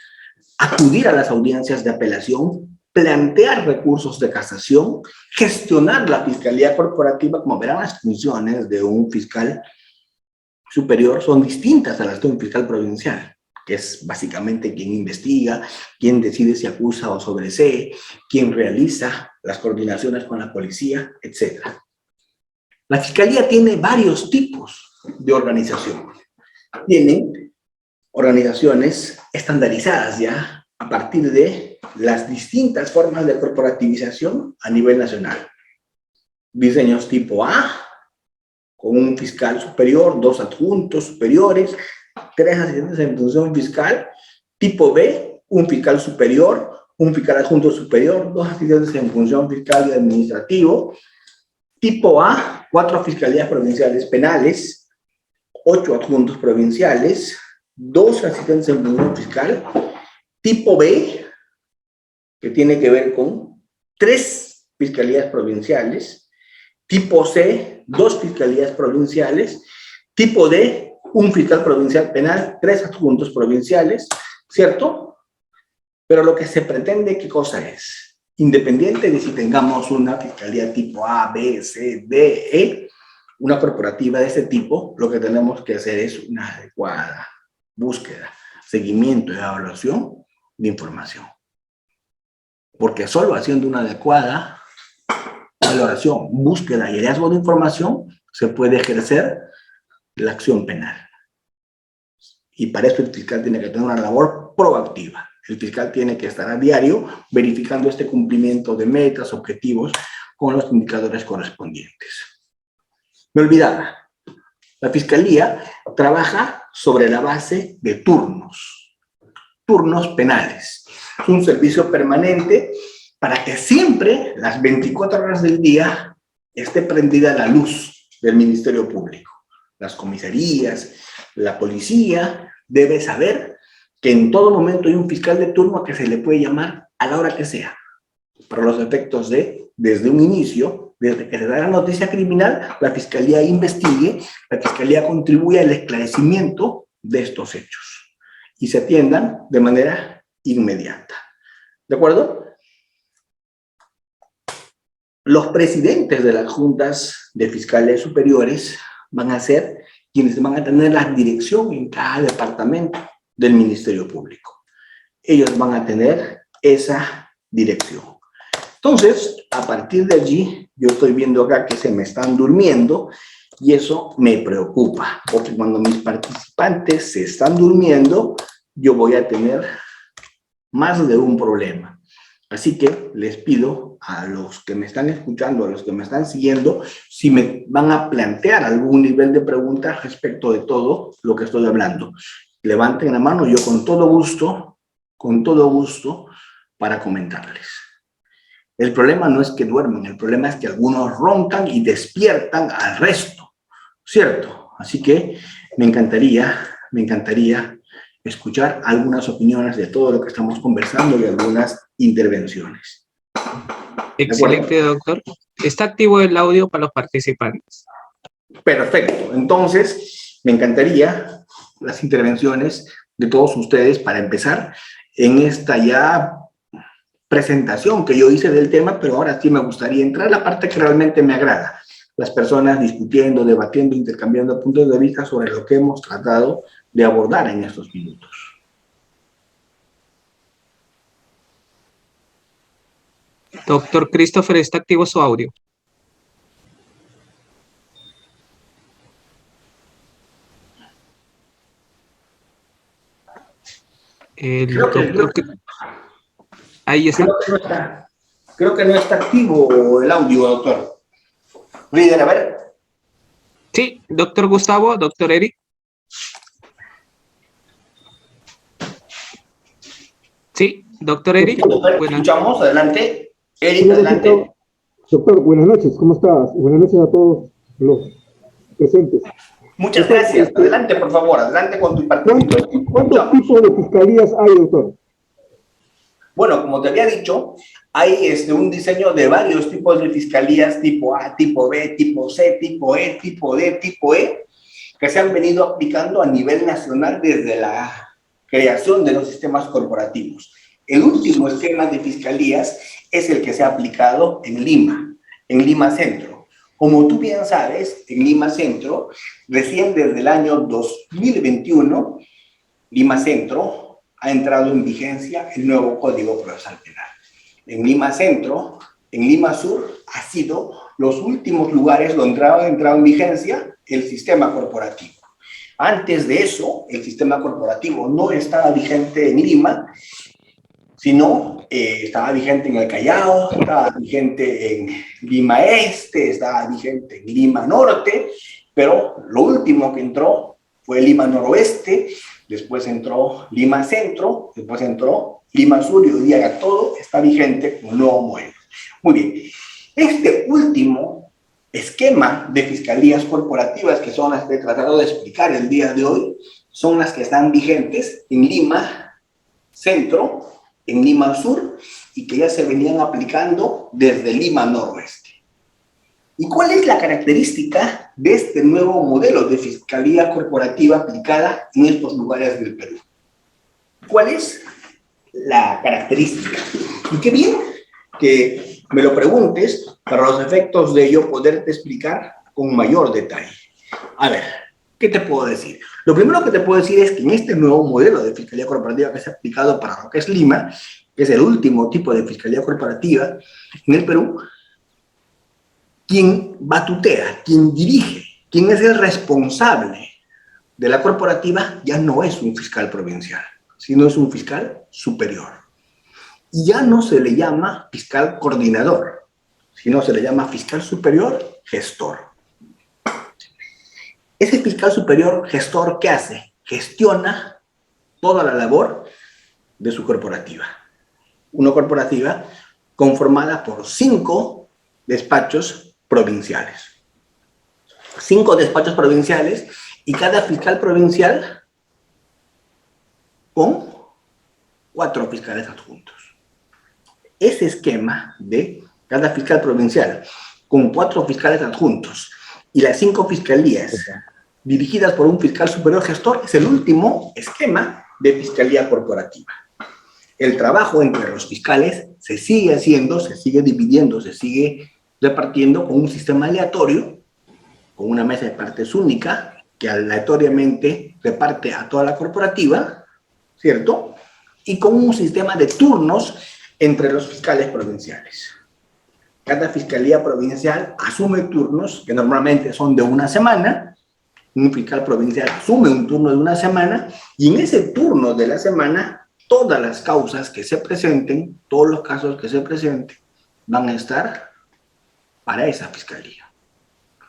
acudir a las audiencias de apelación, plantear recursos de casación, gestionar la fiscalía corporativa. Como verán, las funciones de un fiscal superior son distintas a las de un fiscal provincial, que es básicamente quien investiga, quien decide si acusa o sobresee, quien realiza las coordinaciones con la policía, etc. La Fiscalía tiene varios tipos de organización. Tienen organizaciones estandarizadas ya a partir de las distintas formas de corporativización a nivel nacional. Diseños tipo A, con un fiscal superior, 2 adjuntos superiores, 3 asistentes en función fiscal. Tipo B, un fiscal superior, un fiscal adjunto superior, 2 asistentes en función fiscal y administrativo. Tipo A, 4 fiscalías provinciales penales, 8 adjuntos provinciales, 2 asistentes en función fiscal. Tipo B, que tiene que ver con 3 fiscalías provinciales. Tipo C, 2 fiscalías provinciales. Tipo D, un fiscal provincial penal, 3 adjuntos provinciales, ¿cierto? Pero lo que se pretende, ¿qué cosa es? Independiente de si tengamos una fiscalía tipo A, B, C, D, E, una corporativa de este tipo, lo que tenemos que hacer es una adecuada búsqueda, seguimiento y evaluación de información. Porque solo haciendo una adecuada valoración, búsqueda y hallazgo de información se puede ejercer la acción penal. Y para eso el fiscal tiene que tener una labor proactiva. El fiscal tiene que estar a diario verificando este cumplimiento de metas, objetivos, con los indicadores correspondientes. Me olvidaba, la Fiscalía trabaja sobre la base de turnos penales. Es un servicio permanente para que siempre, las 24 horas del día, esté prendida la luz del Ministerio Público. Las comisarías, la policía debe saber que en todo momento hay un fiscal de turno que se le puede llamar a la hora que sea, para los efectos de, desde un inicio, desde que se da la noticia criminal, la Fiscalía investigue, la Fiscalía contribuye al esclarecimiento de estos hechos y se atiendan de manera inmediata. ¿De acuerdo? Los presidentes de las juntas de fiscales superiores van a ser quienes van a tener la dirección en cada departamento del Ministerio Público. Ellos van a tener esa dirección. Entonces, a partir de allí, yo estoy viendo acá que se me están durmiendo y eso me preocupa, porque cuando mis participantes se están durmiendo, yo voy a tener más de un problema. Así que les pido a los que me están escuchando, a los que me están siguiendo, si me van a plantear algún nivel de preguntas respecto de todo lo que estoy hablando. Levanten la mano, yo con todo gusto, para comentarles. El problema no es que duermen, el problema es que algunos roncan y despiertan al resto, ¿cierto? Así que me encantaría escuchar algunas opiniones de todo lo que estamos conversando y algunas intervenciones. Excelente, doctor. Está activo el audio para los participantes. Perfecto. Entonces, me encantaría las intervenciones de todos ustedes para empezar en esta ya presentación que yo hice del tema, pero ahora sí me gustaría entrar a la parte que realmente me agrada. Las personas discutiendo, debatiendo, intercambiando puntos de vista sobre lo que hemos tratado de abordar en estos minutos. Doctor Christopher, ¿está activo su audio? El doctor... Ahí está. Creo que no está activo el audio, doctor. Líder, a ver. Sí, doctor Gustavo, doctor Eric. Sí, doctor Eric. Escuchamos, adelante. Eric, adelante. Doctor, buenas noches, ¿cómo estás? Buenas noches a todos los presentes. Muchas gracias. Adelante, por favor, adelante con tu participación. ¿Cuántos tipos de fiscalías hay, doctor? Bueno, como te había dicho, hay un diseño de varios tipos de fiscalías, tipo A, tipo B, tipo C, tipo E, tipo D, tipo E, que se han venido aplicando a nivel nacional desde la creación de los sistemas corporativos. El último esquema de fiscalías es el que se ha aplicado en Lima Centro. Como tú bien sabes, en Lima Centro, recién desde el año 2021, Lima Centro ha entrado en vigencia el nuevo Código Procesal Penal. En Lima Centro, en Lima Sur, ha sido los últimos lugares donde ha entrado en vigencia el sistema corporativo. Antes de eso, el sistema corporativo no estaba vigente en Lima, sino estaba vigente en el Callao, estaba vigente en Lima Este, estaba vigente en Lima Norte, pero lo último que entró fue Lima Noroeste, después entró Lima Centro, después entró Lima Sur y hoy día ya todo está vigente con un nuevo modelo. Muy bien, este último esquema de fiscalías corporativas, que son las que he tratado de explicar el día de hoy, son las que están vigentes en Lima Centro, en Lima Sur, y que ya se venían aplicando desde Lima Noroeste. ¿Y cuál es la característica de este nuevo modelo de fiscalía corporativa aplicada en estos lugares del Perú? ¿Cuál es la característica? Y qué bien que me lo preguntes para los efectos de ello poderte explicar con mayor detalle. A ver, ¿qué te puedo decir? Lo primero que te puedo decir es que en este nuevo modelo de fiscalía corporativa que se ha aplicado para lo que es Lima, que es el último tipo de fiscalía corporativa en el Perú, quien batutea, quien dirige, quien es el responsable de la corporativa, ya no es un fiscal provincial, sino es un fiscal superior. Y ya no se le llama fiscal coordinador, sino se le llama fiscal superior gestor. Ese fiscal superior gestor, ¿qué hace? Gestiona toda la labor de su corporativa. Una corporativa conformada por 5 despachos provinciales. 5 despachos provinciales y cada fiscal provincial con 4 fiscales adjuntos. Ese esquema de cada fiscal provincial con 4 fiscales adjuntos y las 5 fiscalías dirigidas por un fiscal superior gestor es el último esquema de fiscalía corporativa. El trabajo entre los fiscales se sigue haciendo, se sigue dividiendo, se sigue repartiendo con un sistema aleatorio, con una mesa de partes única, que aleatoriamente reparte a toda la corporativa, ¿cierto? Y con un sistema de turnos entre los fiscales provinciales. Cada fiscalía provincial asume turnos que normalmente son de una semana, un fiscal provincial asume un turno de una semana, y en ese turno de la semana, todas las causas que se presenten, todos los casos que se presenten, van a estar para esa fiscalía.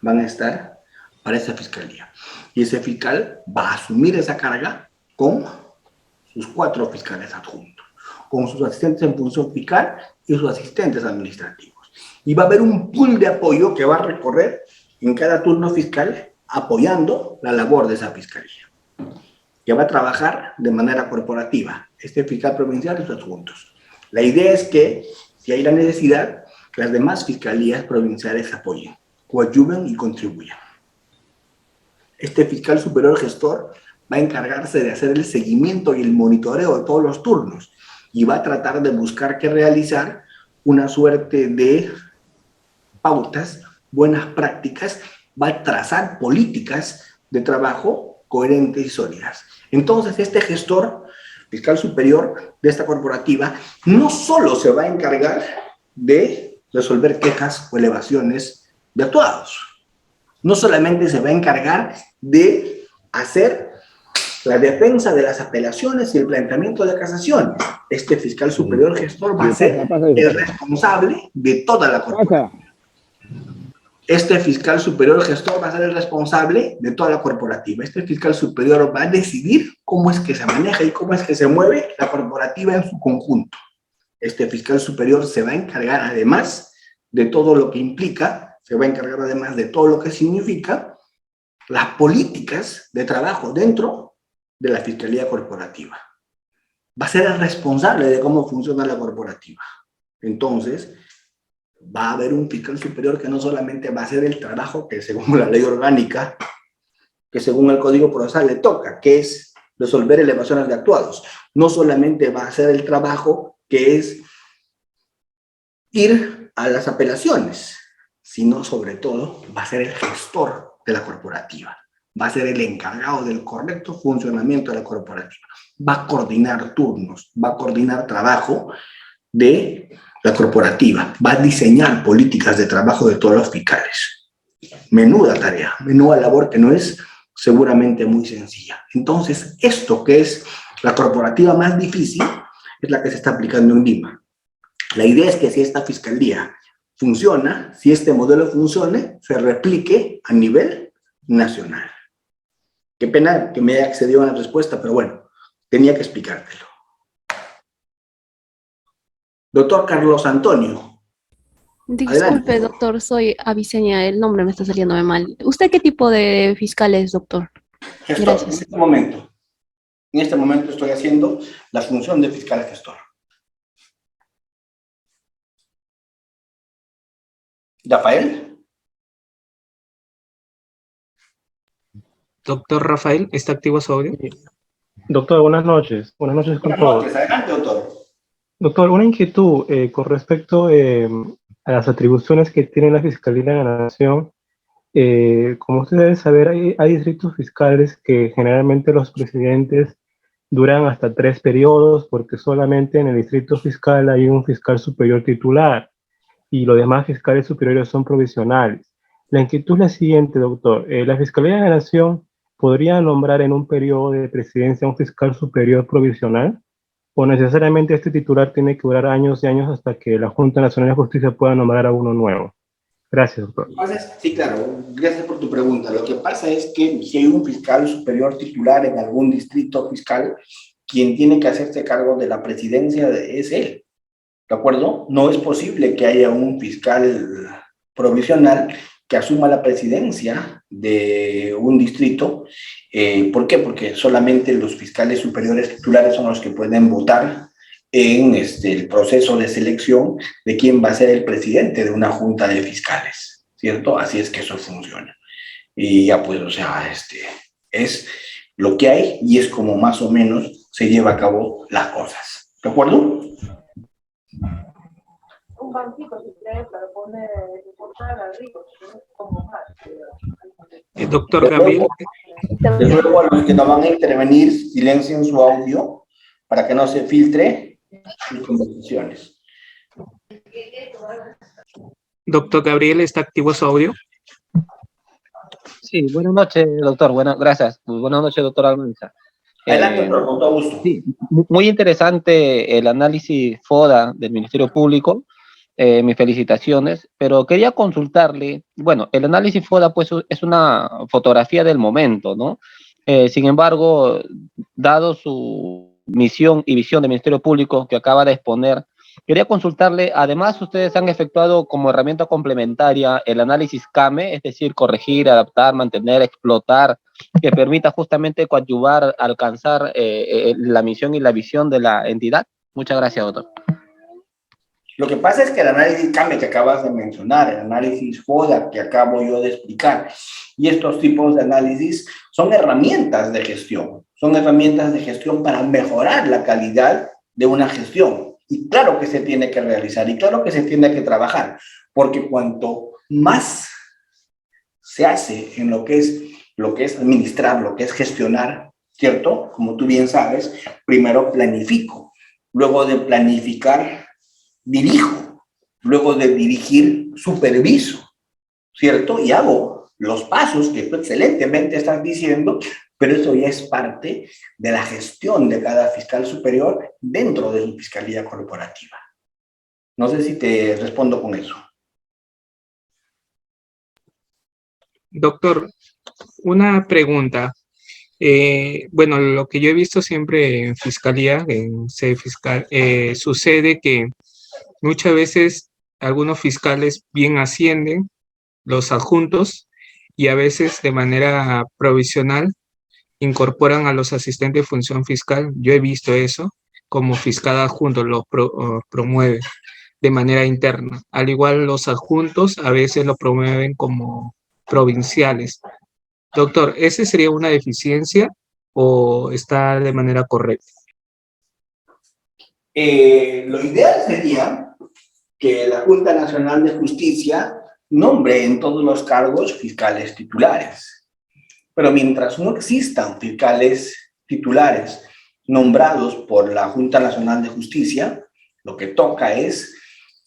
Van a estar para esa fiscalía. Y ese fiscal va a asumir esa carga con sus 4 fiscales adjuntos, con sus asistentes en función fiscal y sus asistentes administrativos. Y va a haber un pool de apoyo que va a recorrer en cada turno fiscal apoyando la labor de esa fiscalía, que va a trabajar de manera corporativa, este fiscal provincial y sus adjuntos. La idea es que, si hay la necesidad, las demás fiscalías provinciales apoyen, coadyuven y contribuyan. Este fiscal superior gestor va a encargarse de hacer el seguimiento y el monitoreo de todos los turnos y va a tratar de buscar que realizar una suerte de pautas, buenas prácticas, va a trazar políticas de trabajo coherentes y sólidas. Entonces, este gestor, fiscal superior de esta corporativa, no solo se va a encargar de resolver quejas o elevaciones de actuados, no solamente se va a encargar de hacer la defensa de las apelaciones y el planteamiento de casación. Este fiscal superior gestor va a ser el responsable de toda la corporativa. Este fiscal superior gestor va a ser el responsable de toda la corporativa. Este fiscal superior va a decidir cómo es que se maneja y cómo es que se mueve la corporativa en su conjunto. Este fiscal superior se va a encargar, además de todo lo que implica, se va a encargar además de todo lo que significa las políticas de trabajo dentro de la fiscalía corporativa. Va a ser el responsable de cómo funciona la corporativa. Entonces, va a haber un fiscal superior que no solamente va a hacer el trabajo que según la ley orgánica, que según el Código Procesal le toca, que es resolver elevaciones de actuados. No solamente va a hacer el trabajo que es ir a las apelaciones, sino sobre todo va a ser el gestor de la corporativa. Va a ser el encargado del correcto funcionamiento de la corporativa. Va a coordinar turnos, va a coordinar trabajo de la corporativa, va a diseñar políticas de trabajo de todos los fiscales. Menuda tarea, menuda labor que no es seguramente muy sencilla. Entonces, esto que es la corporativa más difícil es la que se está aplicando en Lima. La idea es que si esta fiscalía funciona, si este modelo funcione, se replique a nivel nacional. Qué pena que me haya accedido a la respuesta, pero bueno, tenía que explicártelo. Doctor Carlos Antonio. Disculpe, Adelante. doctor, soy Aviceña, el nombre me está saliéndome mal. ¿Usted qué tipo de fiscal es, doctor? Gestor, Gracias. en este momento estoy haciendo la función de fiscal gestor. Rafael. Doctor Rafael, ¿está activo su audio? Doctor, buenas noches. Buenas noches con todos. Buenas noches, adelante, doctor. Doctor, una inquietud con respecto a las atribuciones que tiene la Fiscalía de la Nación. Como usted debe saber, hay distritos fiscales que generalmente los presidentes duran hasta 3 periodos porque solamente en el distrito fiscal hay un fiscal superior titular y los demás fiscales superiores son provisionales. La inquietud es la siguiente, doctor. ¿La Fiscalía de la Nación podría nombrar en un periodo de presidencia un fiscal superior provisional? ¿O necesariamente este titular tiene que durar años y años hasta que la Junta Nacional de Justicia pueda nombrar a uno nuevo? Gracias, doctor. Sí, claro, gracias por tu pregunta. Lo que pasa es que si hay un fiscal superior titular en algún distrito fiscal, quien tiene que hacerse cargo de la presidencia es él, ¿de acuerdo? No es posible que haya un fiscal provisional que asuma la presidencia de un distrito. ¿Por qué? Porque solamente los fiscales superiores titulares son los que pueden votar en el proceso de selección de quién va a ser el presidente de una junta de fiscales, ¿cierto? Así es que eso funciona. Y ya pues, o sea, es lo que hay y es como más o menos se lleva a cabo las cosas, ¿de acuerdo? Un banquito si quiere para poner portada al rico, como más. Doctor Gabriel. Les ruego a los que no van a intervenir, silencien su audio para que no se filtre sus conversaciones. Doctor Gabriel, ¿está activo su audio? Sí, buenas noches, doctor. Gracias. Buenas noches, doctor Almanza. Adelante, doctor, con todo gusto. Sí, muy interesante el análisis FODA del Ministerio Público. Mis felicitaciones, pero quería consultarle, bueno, el análisis FODA pues es una fotografía del momento, ¿no? Sin embargo, dado su misión y visión del Ministerio Público que acaba de exponer, quería consultarle, además ustedes han efectuado como herramienta complementaria el análisis CAME, es decir, corregir, adaptar, mantener, explotar, que permita justamente coadyuvar, alcanzar la misión y la visión de la entidad. Muchas gracias, doctor. Lo que pasa es que el análisis CAME que acabas de mencionar, el análisis FODA que acabo yo de explicar, y estos tipos de análisis son herramientas de gestión. Son herramientas de gestión para mejorar la calidad de una gestión. Y claro que se tiene que realizar, y claro que se tiene que trabajar, porque cuanto más se hace en lo que es administrar, lo que es gestionar, ¿cierto? Como tú bien sabes, primero planifico, luego de planificar, dirijo, luego de dirigir, superviso, ¿cierto? Y hago los pasos que tú excelentemente estás diciendo, pero eso ya es parte de la gestión de cada fiscal superior dentro de su fiscalía corporativa. No sé si te respondo con eso. Doctor, una pregunta. Bueno, lo que yo he visto siempre en fiscalía, en sede fiscal, sucede que muchas veces algunos fiscales bien ascienden, los adjuntos, y a veces de manera provisional incorporan a los asistentes de función fiscal. Yo he visto eso, como fiscal adjunto lo promueve de manera interna. Al igual los adjuntos a veces lo promueven como provinciales. Doctor, ¿ese sería una deficiencia o está de manera correcta? Lo ideal sería que la Junta Nacional de Justicia nombre en todos los cargos fiscales titulares. Pero mientras no existan fiscales titulares nombrados por la Junta Nacional de Justicia, lo que toca es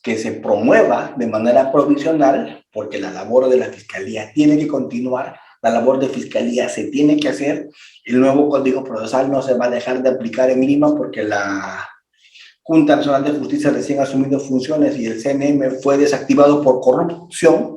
que se promueva de manera provisional, porque la labor de la Fiscalía tiene que continuar, la labor de Fiscalía se tiene que hacer. El nuevo Código Procesal no se va a dejar de aplicar en Lima porque la Junta Nacional de Justicia recién ha asumido funciones y el CNM fue desactivado por corrupción,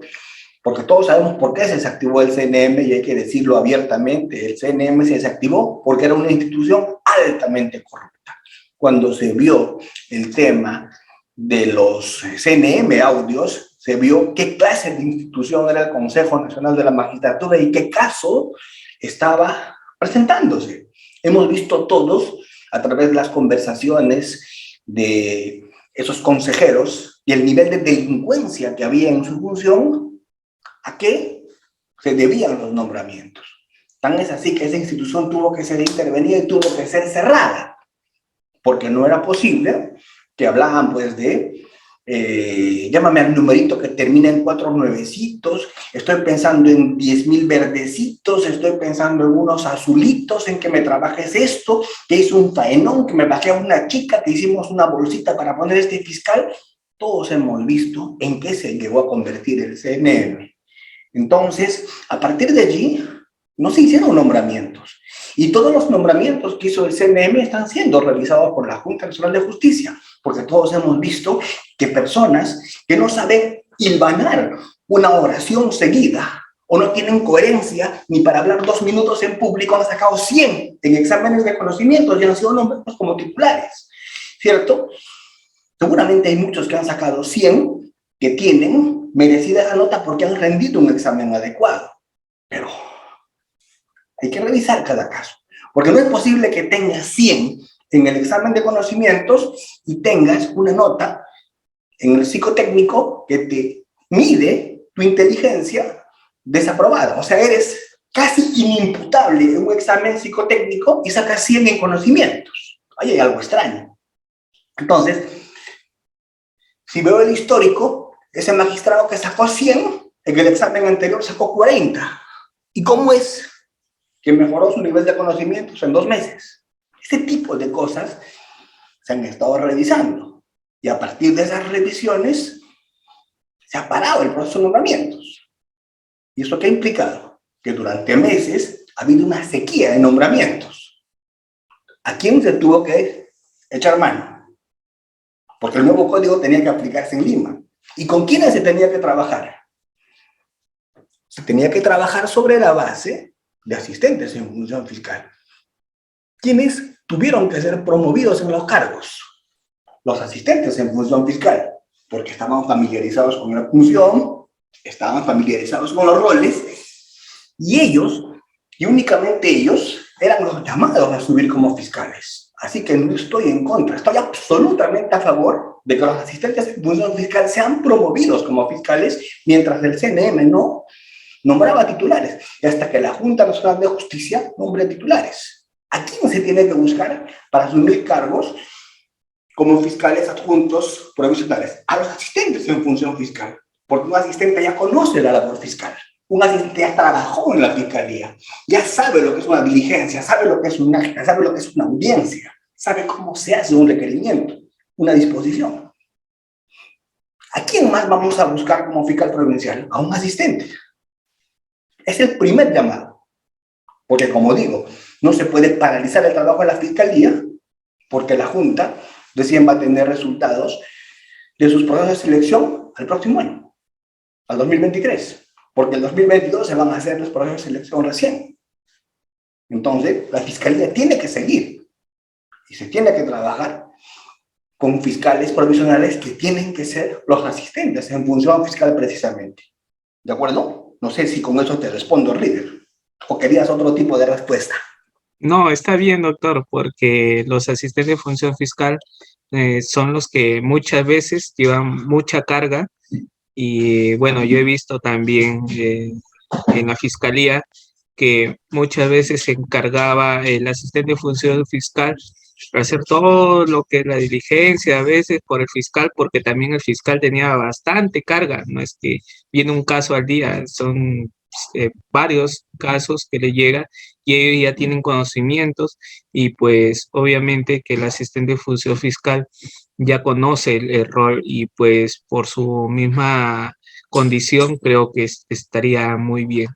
porque todos sabemos por qué se desactivó el CNM y hay que decirlo abiertamente. El CNM se desactivó porque era una institución altamente corrupta. Cuando se vio el tema de los CNM audios, se vio qué clase de institución era el Consejo Nacional de la Magistratura y qué caso estaba presentándose. Hemos visto todos, a través de las conversaciones de esos consejeros y el nivel de delincuencia que había en su función, a qué se debían los nombramientos. Tan es así que esa institución tuvo que ser intervenida y tuvo que ser cerrada, porque no era posible que hablaban pues de llámame al numerito que termina en 4 nuevecitos, estoy pensando en 10,000 verdecitos, estoy pensando en unos azulitos, en que me trabajes esto, que hice un faenón, que me bajé a una chica, que hicimos una bolsita para poner este fiscal. Todos hemos visto en qué se llegó a convertir el CNM. Entonces, a partir de allí, no se hicieron nombramientos. Y todos los nombramientos que hizo el CNM están siendo realizados por la Junta Nacional de Justicia, porque todos hemos visto que personas que no saben hilvanar una oración seguida o no tienen coherencia ni para hablar 2 minutos en público han sacado 100 en exámenes de conocimientos y han sido nombrados como titulares, ¿cierto? Seguramente hay muchos que han sacado 100 que tienen merecida la nota porque han rendido un examen adecuado, pero hay que revisar cada caso, porque no es posible que tengas 100 en el examen de conocimientos y tengas una nota en el psicotécnico que te mide tu inteligencia desaprobada. O sea, eres casi inimputable en un examen psicotécnico y sacas 100 en conocimientos. Ahí hay algo extraño. Entonces, si veo el histórico, ese magistrado que sacó 100 en el examen anterior sacó 40. ¿Y cómo es que mejoró su nivel de conocimientos en 2 meses? Este tipo de cosas se han estado revisando. Y a partir de esas revisiones, se ha parado el proceso de nombramientos. ¿Y eso qué ha implicado? Que durante meses ha habido una sequía de nombramientos. ¿A quién se tuvo que echar mano? Porque el nuevo código tenía que aplicarse en Lima. ¿Y con quiénes se tenía que trabajar? Se tenía que trabajar sobre la base de asistentes en función fiscal. ¿Quiénes tuvieron que ser promovidos en los cargos? Los asistentes en función fiscal, porque estaban familiarizados con la función, estaban familiarizados con los roles, y ellos, y únicamente ellos, eran los llamados a subir como fiscales. Así que no estoy en contra, estoy absolutamente a favor de que los asistentes en función fiscal sean promovidos como fiscales, mientras el CNM no nombraba titulares, y hasta que la Junta Nacional de Justicia nombre titulares. ¿A quién se tiene que buscar para asumir cargos como fiscales adjuntos provisionales? A los asistentes en función fiscal, porque un asistente ya conoce la labor fiscal. Un asistente ya trabajó en la fiscalía, ya sabe lo que es una diligencia, sabe lo que es un acta, sabe lo que es una audiencia, sabe cómo se hace un requerimiento, una disposición. ¿A quién más vamos a buscar como fiscal provincial? A un asistente. Es el primer llamado, porque como digo, no se puede paralizar el trabajo de la fiscalía porque la Junta recién va a tener resultados de sus procesos de selección al próximo año, al 2023. Porque en 2022 se van a hacer los procesos de selección recién. Entonces, la fiscalía tiene que seguir y se tiene que trabajar con fiscales provisionales que tienen que ser los asistentes en función fiscal precisamente. ¿De acuerdo? No sé si con eso te respondo, River, o querías otro tipo de respuesta. No, está bien, doctor, porque los asistentes de función fiscal son los que muchas veces llevan mucha carga y bueno, yo he visto también en la fiscalía que muchas veces se encargaba el asistente de función fiscal para hacer todo lo que es la diligencia a veces por el fiscal, porque también el fiscal tenía bastante carga, no es que viene un caso al día, son varios casos que le llegan y ellos ya tienen conocimientos y pues obviamente que el asistente de función fiscal ya conoce el rol y pues por su misma condición creo que estaría muy bien.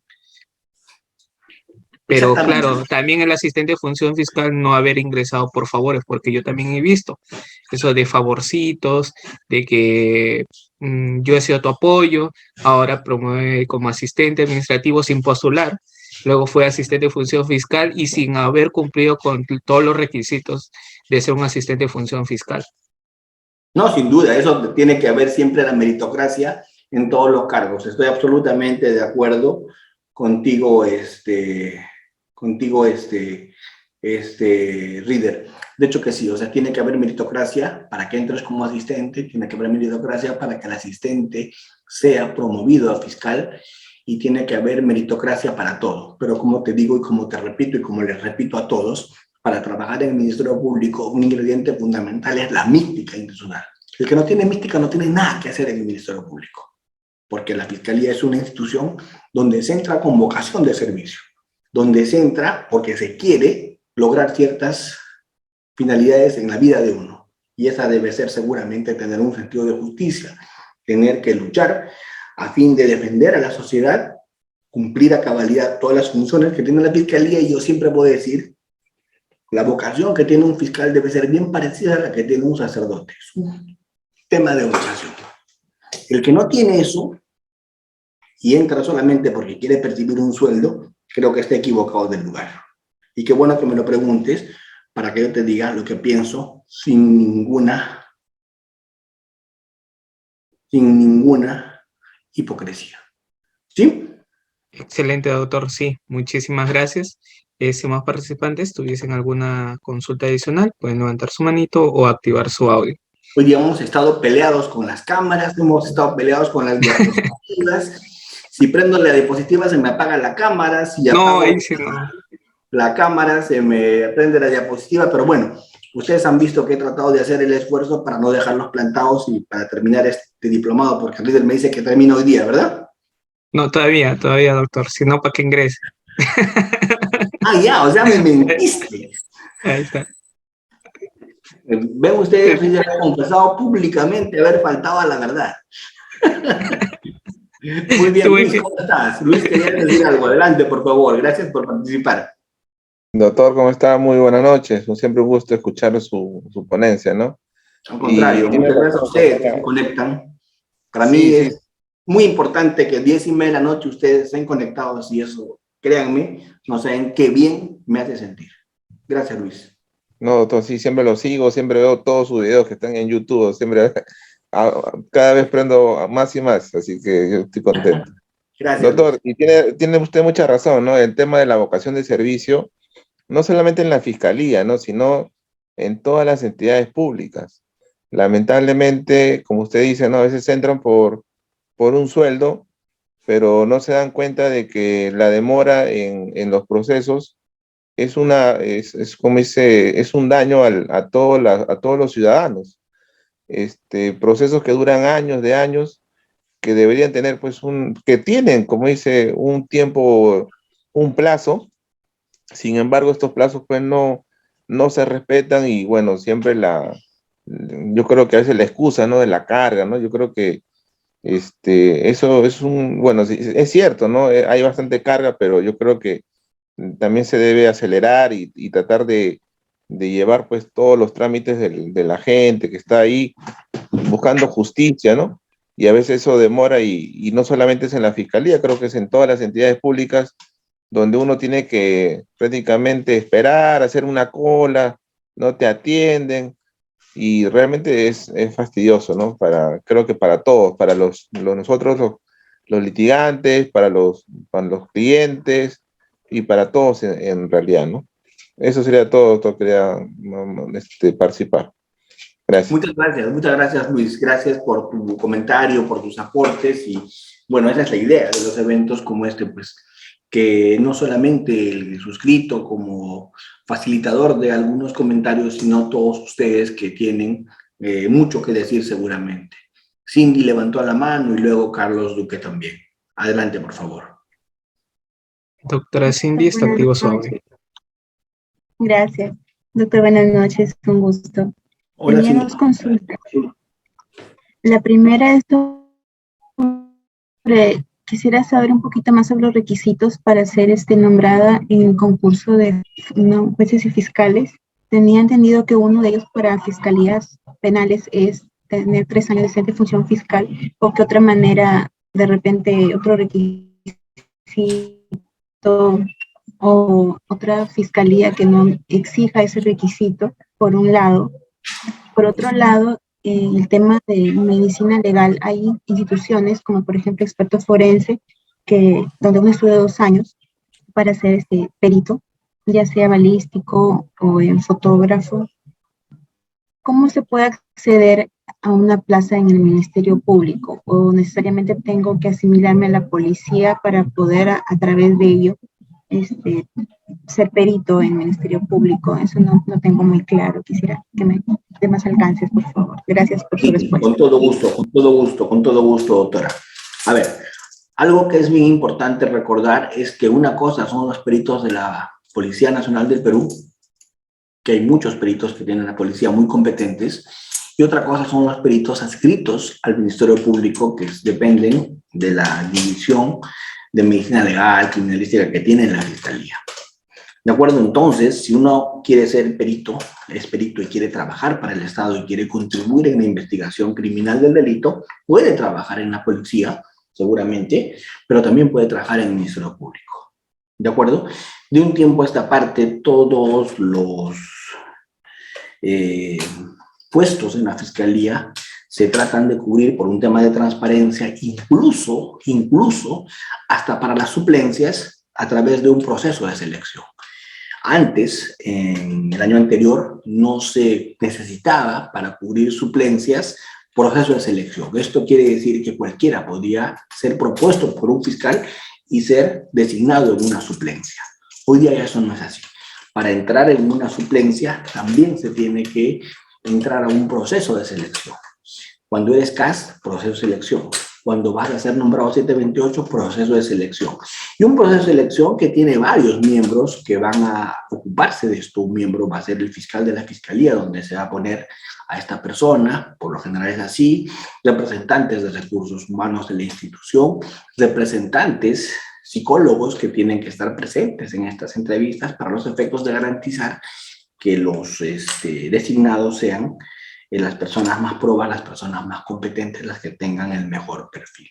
Pero claro, también el asistente de función fiscal no haber ingresado por favores, porque yo también he visto eso de favorcitos, de que yo he sido tu apoyo, ahora promueve como asistente administrativo sin postular, luego fue asistente de función fiscal y sin haber cumplido con todos los requisitos de ser un asistente de función fiscal. No, sin duda, eso tiene que haber siempre la meritocracia en todos los cargos. Estoy absolutamente de acuerdo contigo, Reader. De hecho que sí, o sea, tiene que haber meritocracia para que entres como asistente, tiene que haber meritocracia para que el asistente sea promovido a fiscal y tiene que haber meritocracia para todo. Pero como te digo y como te repito y como les repito a todos, para trabajar en el Ministerio Público un ingrediente fundamental es la mística institucional. El que no tiene mística no tiene nada que hacer en el Ministerio Público, porque la Fiscalía es una institución donde se entra con vocación de servicio, donde se entra porque se quiere lograr ciertas finalidades en la vida de uno. Y esa debe ser seguramente tener un sentido de justicia, tener que luchar a fin de defender a la sociedad, cumplir a cabalidad todas las funciones que tiene la Fiscalía. Y yo siempre puedo decir, la vocación que tiene un fiscal debe ser bien parecida a la que tiene un sacerdote. Es un tema de vocación. El que no tiene eso y entra solamente porque quiere percibir un sueldo, creo que está equivocado del lugar. Y qué bueno que me lo preguntes para que yo te diga lo que pienso sin ninguna hipocresía. ¿Sí? Excelente, doctor. Sí, muchísimas gracias. Si más participantes tuviesen alguna consulta adicional, pueden levantar su manito o activar su audio. Hoy día hemos estado peleados con las cámaras, hemos estado peleados con las diapositivas. Si prendo la diapositiva se me apaga la cámara, si apago la cámara se me prende la diapositiva, pero bueno, ustedes han visto que he tratado de hacer el esfuerzo para no dejarlos plantados y para terminar este diplomado, porque el líder me dice que termino hoy día, ¿verdad? No, todavía, doctor, si no, ¿para qué ingrese? Ah, ya, o sea, me mentiste. Ahí está. Ven ustedes, yo ya he confesado públicamente haber faltado a la verdad. Muy bien, Luis, ¿cómo estás? Luis, quería decir algo. Adelante, por favor. Gracias por participar. Doctor, ¿cómo está? Muy buenas noches. Siempre un gusto escuchar su ponencia, ¿no? Al contrario, muchas gracias a ustedes que se conectan. Para mí es muy importante que 10:30 de la noche ustedes estén conectados y eso, créanme, no saben qué bien me hace sentir. Gracias, Luis. No, doctor, sí, siempre lo sigo, siempre veo todos sus videos que están en YouTube, siempre, cada vez prendo más y más, así que yo estoy contento. Gracias. Doctor, y tiene usted mucha razón, ¿no? El tema de la vocación de servicio, no solamente en la fiscalía, ¿no? Sino en todas las entidades públicas. Lamentablemente, como usted dice, ¿no? A veces entran por un sueldo, pero no se dan cuenta de que la demora en los procesos es como dice, es un daño a todos los ciudadanos. Procesos que duran años de años, que deberían tener, pues, que tienen, como dice, un tiempo, un plazo. Sin embargo, estos plazos, pues, no se respetan y, bueno, siempre yo creo que a veces la excusa, ¿no? De la carga, ¿no? Yo creo que eso es bueno, sí, es cierto, ¿no? Hay bastante carga, pero yo creo que también se debe acelerar y tratar de llevar, pues, todos los trámites de la gente que está ahí buscando justicia, ¿no? Y a veces eso demora y no solamente es en la fiscalía, creo que es en todas las entidades públicas donde uno tiene que prácticamente esperar, hacer una cola, no te atienden y realmente es fastidioso, ¿no? Creo que para todos, para nosotros los litigantes, para los clientes y para todos en realidad, ¿no? Eso sería todo quería participar. Gracias. Muchas gracias Luis, gracias por tu comentario, por tus aportes y bueno, esa es la idea de los eventos como este, pues que no solamente el suscrito como facilitador de algunos comentarios, sino todos ustedes que tienen mucho que decir seguramente. Cindy levantó la mano y luego Carlos Duque también. Adelante, por favor. Doctora Cindy, está activo su audio. Gracias. Doctor, buenas noches, un gusto. Hola, Tenía Cindy. dos consultas. La primera es sobre, quisiera saber un poquito más sobre los requisitos para ser nombrada en el concurso de jueces y fiscales. Tenía entendido que uno de ellos para fiscalías penales es tener 3 años de excelente función fiscal, o que otra manera, de repente, otro requisito o otra fiscalía que no exija ese requisito, por un lado. Por otro lado, el tema de medicina legal, hay instituciones como por ejemplo experto forense, donde uno estudia 2 años para ser perito, ya sea balístico o en fotógrafo. ¿Cómo se puede acceder a una plaza en el Ministerio Público? ¿O necesariamente tengo que asimilarme a la policía para poder a través de ello ser perito en el Ministerio Público? Eso no tengo muy claro. Quisiera que me dé más alcances, por favor. Gracias por su respuesta. Con todo gusto, doctora. A ver, algo que es bien importante recordar es que una cosa son los peritos de la Policía Nacional del Perú, que hay muchos peritos que tienen la policía muy competentes, y otra cosa son los peritos adscritos al Ministerio Público, que dependen de la división de medicina legal, criminalística que tiene la Fiscalía. ¿De acuerdo? Entonces, si uno quiere ser perito, es perito y quiere trabajar para el Estado y quiere contribuir en la investigación criminal del delito, puede trabajar en la policía, seguramente, pero también puede trabajar en el Ministerio Público. ¿De acuerdo? De un tiempo a esta parte, todos los puestos en la Fiscalía se tratan de cubrir por un tema de transparencia, incluso hasta para las suplencias a través de un proceso de selección. Antes, en el año anterior, no se necesitaba para cubrir suplencias proceso de selección. Esto quiere decir que cualquiera podía ser propuesto por un fiscal y ser designado en una suplencia. Hoy día ya eso no es así. Para entrar en una suplencia también se tiene que entrar a un proceso de selección. Cuando eres CAS, proceso de selección. Cuando vas a ser nombrado 728, proceso de selección. Y un proceso de selección que tiene varios miembros que van a ocuparse de esto. Un miembro va a ser el fiscal de la Fiscalía, donde se va a poner a esta persona, por lo general es así, representantes de recursos humanos de la institución, representantes, psicólogos que tienen que estar presentes en estas entrevistas para los efectos de garantizar que los designados sean las personas más probas, las personas más competentes, las que tengan el mejor perfil.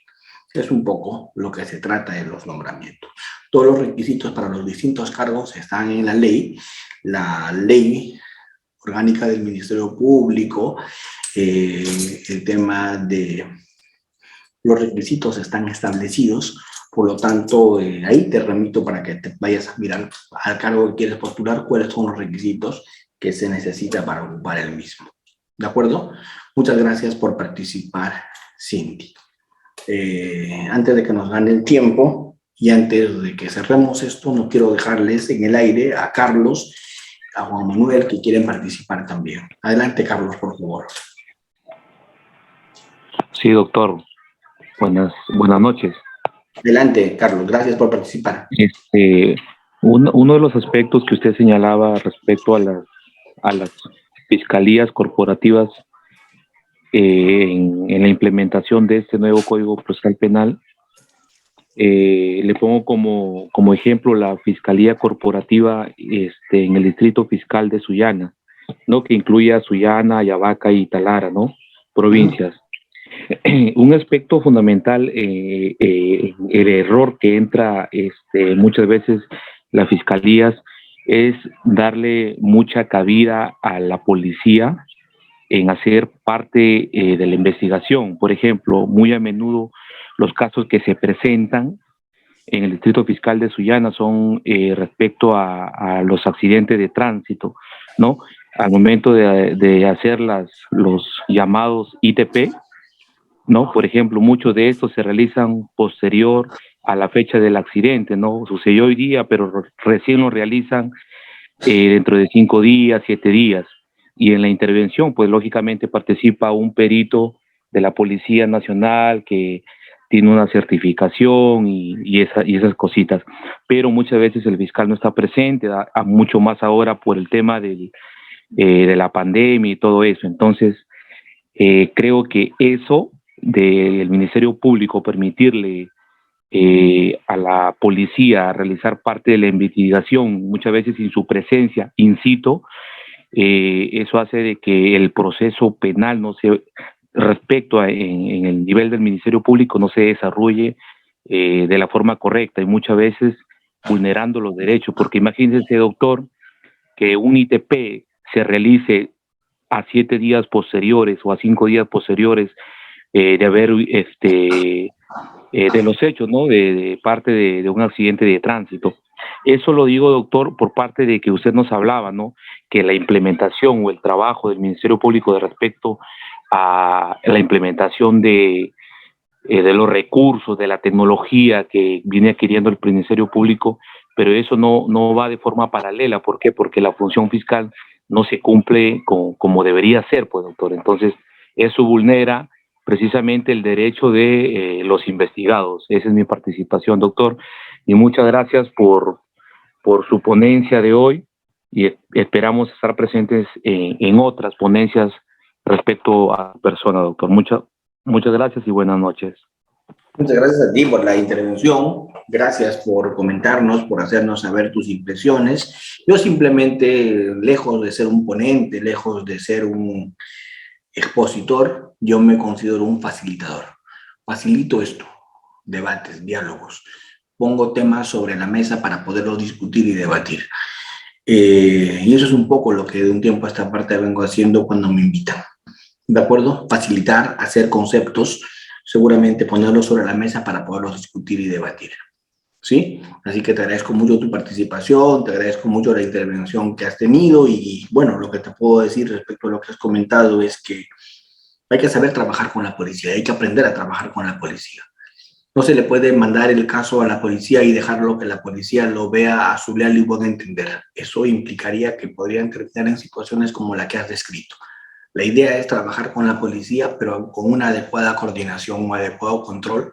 Es un poco lo que se trata de los nombramientos. Todos los requisitos para los distintos cargos están en la ley orgánica del Ministerio Público. El tema de los requisitos están establecidos, por lo tanto, ahí te remito para que te vayas a mirar al cargo que quieres postular, cuáles son los requisitos que se necesita para ocupar el mismo. ¿De acuerdo? Muchas gracias por participar, Cindy. Antes de que nos gane el tiempo y antes de que cerremos esto, no quiero dejarles en el aire a Carlos, a Juan Manuel, que quieren participar también. Adelante, Carlos, por favor. Sí, doctor. Buenas noches. Adelante, Carlos. Gracias por participar. Uno de los aspectos que usted señalaba respecto a las fiscalías corporativas en la implementación de este nuevo Código Procesal Penal, le pongo como ejemplo la Fiscalía Corporativa en el Distrito Fiscal de Sullana, ¿no? Que incluye a Sullana, Ayabaca y Talara, ¿no? Provincias. Un aspecto fundamental, el error que entra muchas veces las fiscalías es darle mucha cabida a la policía en hacer parte de la investigación. Por ejemplo, muy a menudo los casos que se presentan en el Distrito Fiscal de Sullana son respecto a los accidentes de tránsito, ¿no? Al momento de hacer los llamados ITP, ¿no? Por ejemplo, muchos de estos se realizan posterior a la fecha del accidente, ¿no? Sucedió hoy día, pero recién lo realizan dentro de 5 días, 7 días. Y en la intervención, pues lógicamente participa un perito de la Policía Nacional que tiene una certificación y esas cositas. Pero muchas veces el fiscal no está presente, a mucho más ahora por el tema de la pandemia y todo eso. Entonces, creo que eso del Ministerio Público, permitirle a la policía realizar parte de la investigación, muchas veces sin su presencia in situ, eso hace de que el proceso penal no se, respecto en el nivel del Ministerio Público, no se desarrolle de la forma correcta y muchas veces vulnerando los derechos, porque imagínense, doctor, que un ITP se realice a 7 días posteriores o a 5 días posteriores de haber de los hechos, ¿no? De parte de un accidente de tránsito. Eso lo digo, doctor, por parte de que usted nos hablaba, ¿no? Que la implementación o el trabajo del Ministerio Público de respecto a la implementación de los recursos, de la tecnología que viene adquiriendo el Ministerio Público, pero eso no va de forma paralela. ¿Por qué? Porque la función fiscal no se cumple como debería ser, pues, doctor. Entonces, eso vulnera precisamente el derecho de los investigados. Esa es mi participación, doctor. Y muchas gracias por su ponencia de hoy y esperamos estar presentes en otras ponencias respecto a la persona, doctor. Muchas gracias y buenas noches. Muchas gracias a ti por la intervención. Gracias por comentarnos, por hacernos saber tus impresiones. Yo simplemente, lejos de ser un ponente, lejos de ser un expositor, yo me considero un facilitador. Facilito esto, debates, diálogos. Pongo temas sobre la mesa para poderlos discutir y debatir. Y eso es un poco lo que de un tiempo a esta parte vengo haciendo cuando me invitan. ¿De acuerdo? Facilitar, hacer conceptos, seguramente ponerlos sobre la mesa para poderlos discutir y debatir. ¿Sí? Así que te agradezco mucho tu participación, te agradezco mucho la intervención que has tenido y bueno, lo que te puedo decir respecto a lo que has comentado es que hay que saber trabajar con la policía, hay que aprender a trabajar con la policía. No se le puede mandar el caso a la policía y dejarlo que la policía lo vea a su leal y buen entender. Eso implicaría que podrían terminar en situaciones como la que has descrito. La idea es trabajar con la policía, pero con una adecuada coordinación, un adecuado control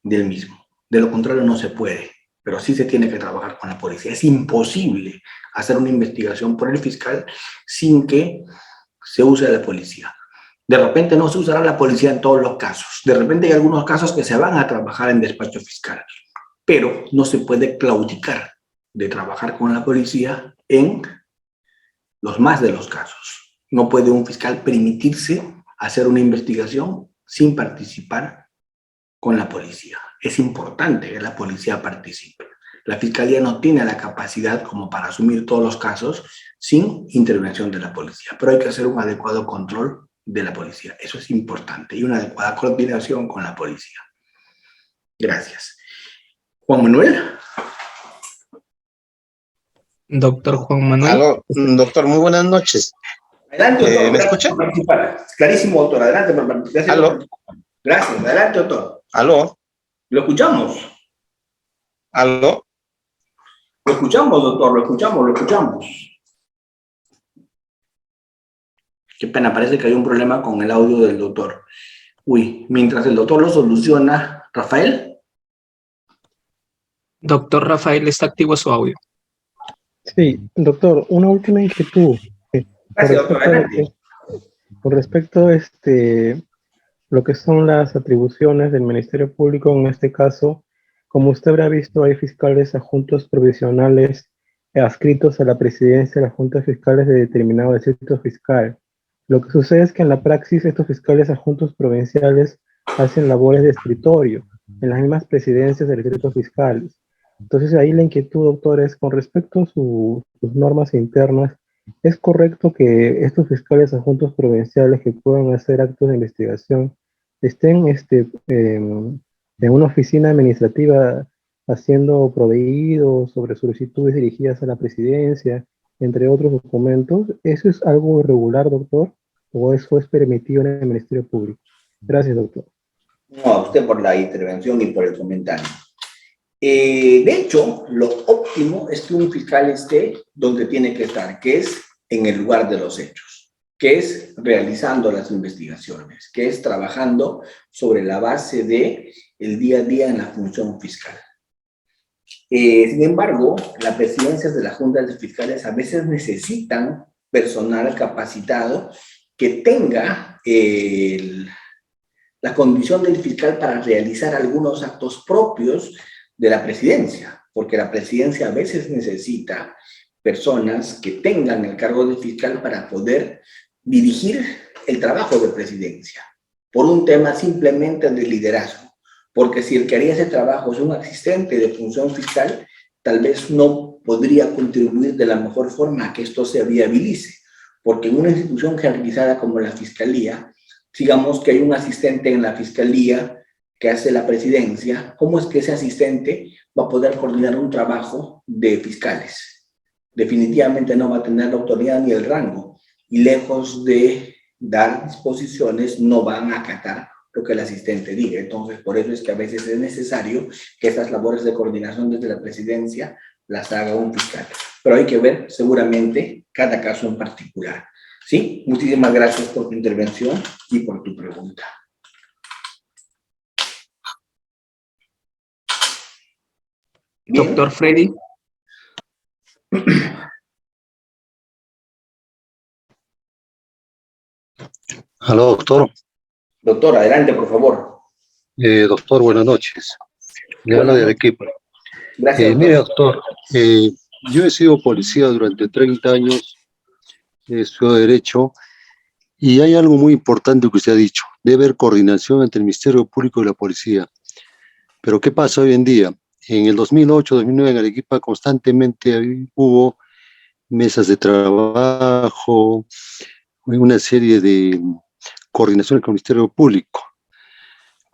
del mismo. De lo contrario no se puede, pero sí se tiene que trabajar con la policía. Es imposible hacer una investigación por el fiscal sin que se use a la policía. De repente no se usará la policía en todos los casos. De repente hay algunos casos que se van a trabajar en despacho fiscal, pero no se puede claudicar de trabajar con la policía en los más de los casos. No puede un fiscal permitirse hacer una investigación sin participar con la policía. Es importante que la policía participe. La fiscalía no tiene la capacidad como para asumir todos los casos sin intervención de la policía, pero hay que hacer un adecuado control de la policía. Eso es importante y una adecuada coordinación con la policía. Gracias. Juan Manuel. Doctor Juan Manuel. Aló, doctor, muy buenas noches. Adelante, doctor. ¿Me Gracias escucha? por participar. Clarísimo, doctor. Adelante por participar. Aló, Gracias. Adelante, doctor. aló, Lo escuchamos. aló. Lo escuchamos, doctor. Lo escuchamos, lo escuchamos. Qué pena, parece que hay un problema con el audio del doctor. Uy, mientras el doctor lo soluciona, Rafael. Doctor Rafael, ¿está activo su audio? Sí, doctor, una última inquietud. Gracias, doctor. Adelante. Con respecto a lo que son las atribuciones del Ministerio Público, en este caso, como usted habrá visto, hay fiscales adjuntos provisionales adscritos a la presidencia de las juntas fiscales de determinado distrito fiscal. Lo que sucede es que en la praxis estos fiscales adjuntos provinciales hacen labores de escritorio en las mismas presidencias de distritos fiscales. Entonces ahí la inquietud, doctor, es con respecto a sus normas internas, ¿es correcto que estos fiscales adjuntos provinciales que puedan hacer actos de investigación estén en una oficina administrativa haciendo proveídos sobre solicitudes dirigidas a la presidencia, entre otros documentos? ¿Eso es algo irregular, doctor? ¿O eso es permitido en el Ministerio Público? Gracias, doctor. No, a usted por la intervención y por el comentario. De hecho, lo óptimo es que un fiscal esté donde tiene que estar, que es en el lugar de los hechos, que es realizando las investigaciones, que es trabajando sobre la base de el día a día en la función fiscal. Sin embargo, las presidencias de las juntas de fiscales a veces necesitan personal capacitado que tenga la condición del fiscal para realizar algunos actos propios de la presidencia, porque la presidencia a veces necesita personas que tengan el cargo de fiscal para poder dirigir el trabajo de presidencia, por un tema simplemente de liderazgo, porque si el que haría ese trabajo es un asistente de función fiscal, tal vez no podría contribuir de la mejor forma a que esto se viabilice, porque en una institución jerarquizada como la Fiscalía, digamos que hay un asistente en la Fiscalía que hace la presidencia, ¿cómo es que ese asistente va a poder coordinar un trabajo de fiscales? Definitivamente no va a tener la autoridad ni el rango, y lejos de dar disposiciones, no van a acatar lo que el asistente diga. Entonces, por eso es que a veces es necesario que estas labores de coordinación desde la presidencia las haga un fiscal. Pero hay que ver seguramente cada caso en particular. ¿Sí? Muchísimas gracias por tu intervención y por tu pregunta. Bien. Doctor Freddy. Aló, doctor. Doctor, adelante, por favor. Doctor, buenas noches. Le habla de Arequipa. Gracias, mire, doctor, yo he sido policía durante 30 años, he estudiado Derecho, y hay algo muy importante que usted ha dicho: debe haber coordinación entre el Ministerio Público y la policía. Pero ¿qué pasa hoy en día? En el 2008-2009 en Arequipa constantemente hubo mesas de trabajo, una serie de coordinaciones con el Ministerio Público.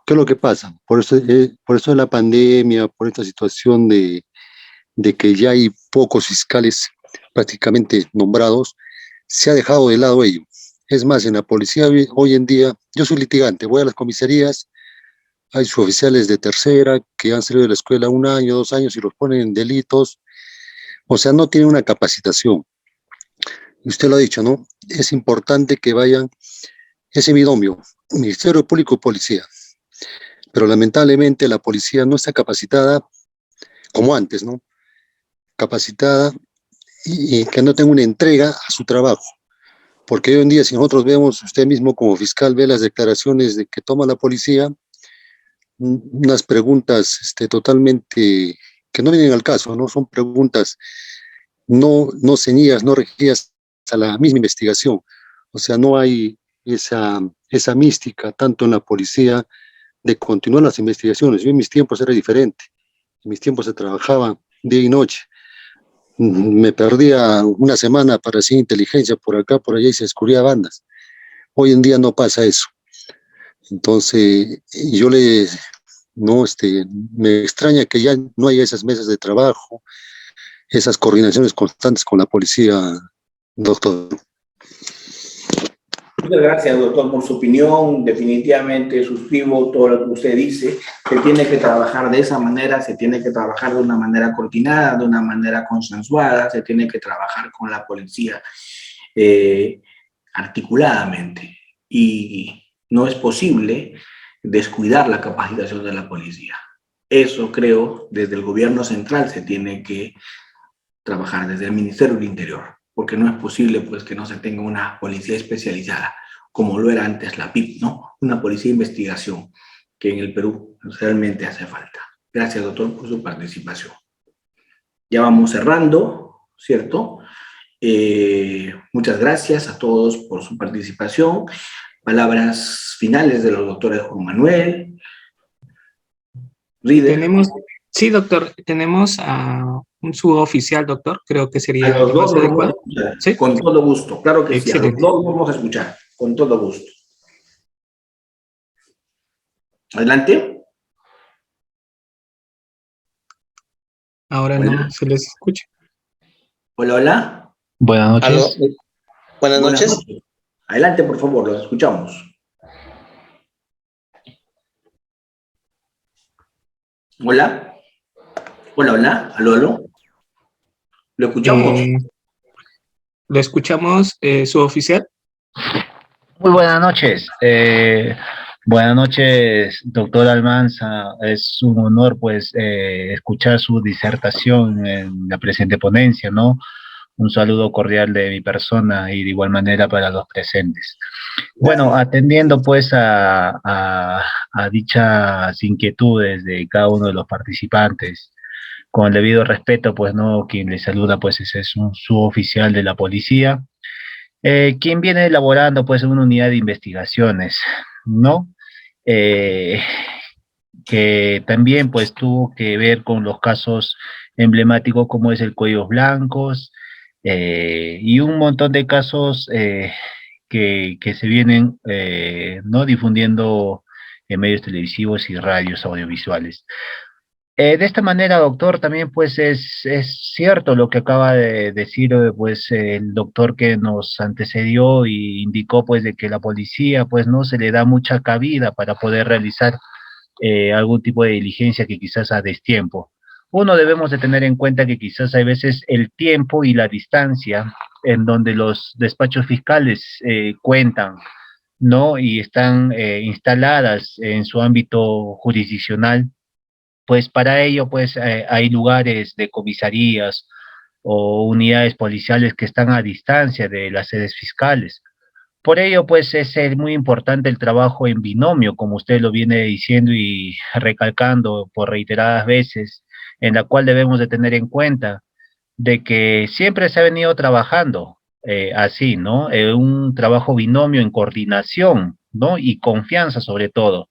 ¿Qué es lo que pasa? Por eso de la pandemia, por esta situación de que ya hay pocos fiscales prácticamente nombrados, se ha dejado de lado ello. Es más, en la policía hoy en día, yo soy litigante, voy a las comisarías, hay suboficiales de tercera que han salido de la escuela 1 año, 2 años y los ponen en delitos, o sea, no tienen una capacitación. Y usted lo ha dicho, ¿no? Es importante que vayan ese binomio, Ministerio Público y Policía. Pero lamentablemente la policía no está capacitada como antes, ¿no? Capacitada y que no tenga una entrega a su trabajo. Porque hoy en día, si nosotros vemos, usted mismo como fiscal ve las declaraciones de que toma la policía, unas preguntas totalmente que no vienen al caso, ¿no? Son preguntas no ceñidas, no regidas a la misma investigación. O sea, no hay esa mística tanto en la policía de continuar las investigaciones. Yo en mis tiempos era diferente. En mis tiempos se trabajaba día y noche. Me perdía una semana para hacer inteligencia por acá, por allá, y se descubría bandas. Hoy en día no pasa eso. Entonces, me extraña que ya no haya esas mesas de trabajo, esas coordinaciones constantes con la policía, doctor. Muchas gracias, doctor, por su opinión. Definitivamente suscribo todo lo que usted dice. Se tiene que trabajar de esa manera, se tiene que trabajar de una manera coordinada, de una manera consensuada, se tiene que trabajar con la policía articuladamente. Y no es posible descuidar la capacitación de la policía. Eso, creo, desde el gobierno central se tiene que trabajar, desde el Ministerio del Interior, porque no es posible pues que no se tenga una policía especializada, como lo era antes la PIP, ¿no? Una policía de investigación, que en el Perú realmente hace falta. Gracias, doctor, por su participación. Ya vamos cerrando, ¿cierto? Muchas gracias a todos por su participación. Palabras finales de los doctores Juan Manuel, Rieder. Sí, doctor, tenemos a un suboficial, doctor, creo que sería A los dos más los adecuado. vamos a escuchar, ¿Sí? con todo gusto, claro que Excelente. sí, a los dos vamos a escuchar, con todo gusto. Adelante. Ahora Hola. no se les escucha. Hola, hola. Buenas noches. ¿Aló? Buenas noches. Adelante, por favor, los escuchamos. Hola. Hola, hola. Aló, aló. ¿Lo escuchamos? ¿Lo escuchamos, suboficial? Muy buenas noches. Buenas noches, doctor Almanza. Es un honor, pues, escuchar su disertación en la presente ponencia, ¿no? Un saludo cordial de mi persona y de igual manera para los presentes. Bueno, atendiendo pues a dichas inquietudes de cada uno de los participantes, con el debido respeto, pues no, quien les saluda pues es un suboficial de la policía, quien viene elaborando pues una unidad de investigaciones, ¿no? Eh, que también pues tuvo que ver con los casos emblemáticos como es el Cuellos Blancos, y un montón de casos que se vienen ¿no? difundiendo en medios televisivos y radios audiovisuales. De esta manera, doctor, también pues es cierto lo que acaba de decir pues el doctor que nos antecedió y indicó pues de que la policía pues no se le da mucha cabida para poder realizar algún tipo de diligencia que quizás a destiempo. Uno debemos de tener en cuenta que quizás hay veces el tiempo y la distancia en donde los despachos fiscales cuentan, ¿no? Y están instaladas en su ámbito jurisdiccional, pues para ello pues hay lugares de comisarías o unidades policiales que están a distancia de las sedes fiscales. Por ello, pues es muy importante el trabajo en binomio, como usted lo viene diciendo y recalcando por reiteradas veces, en la cual debemos de tener en cuenta de que siempre se ha venido trabajando así, ¿no? Un trabajo binomio en coordinación, ¿no? Y confianza sobre todo.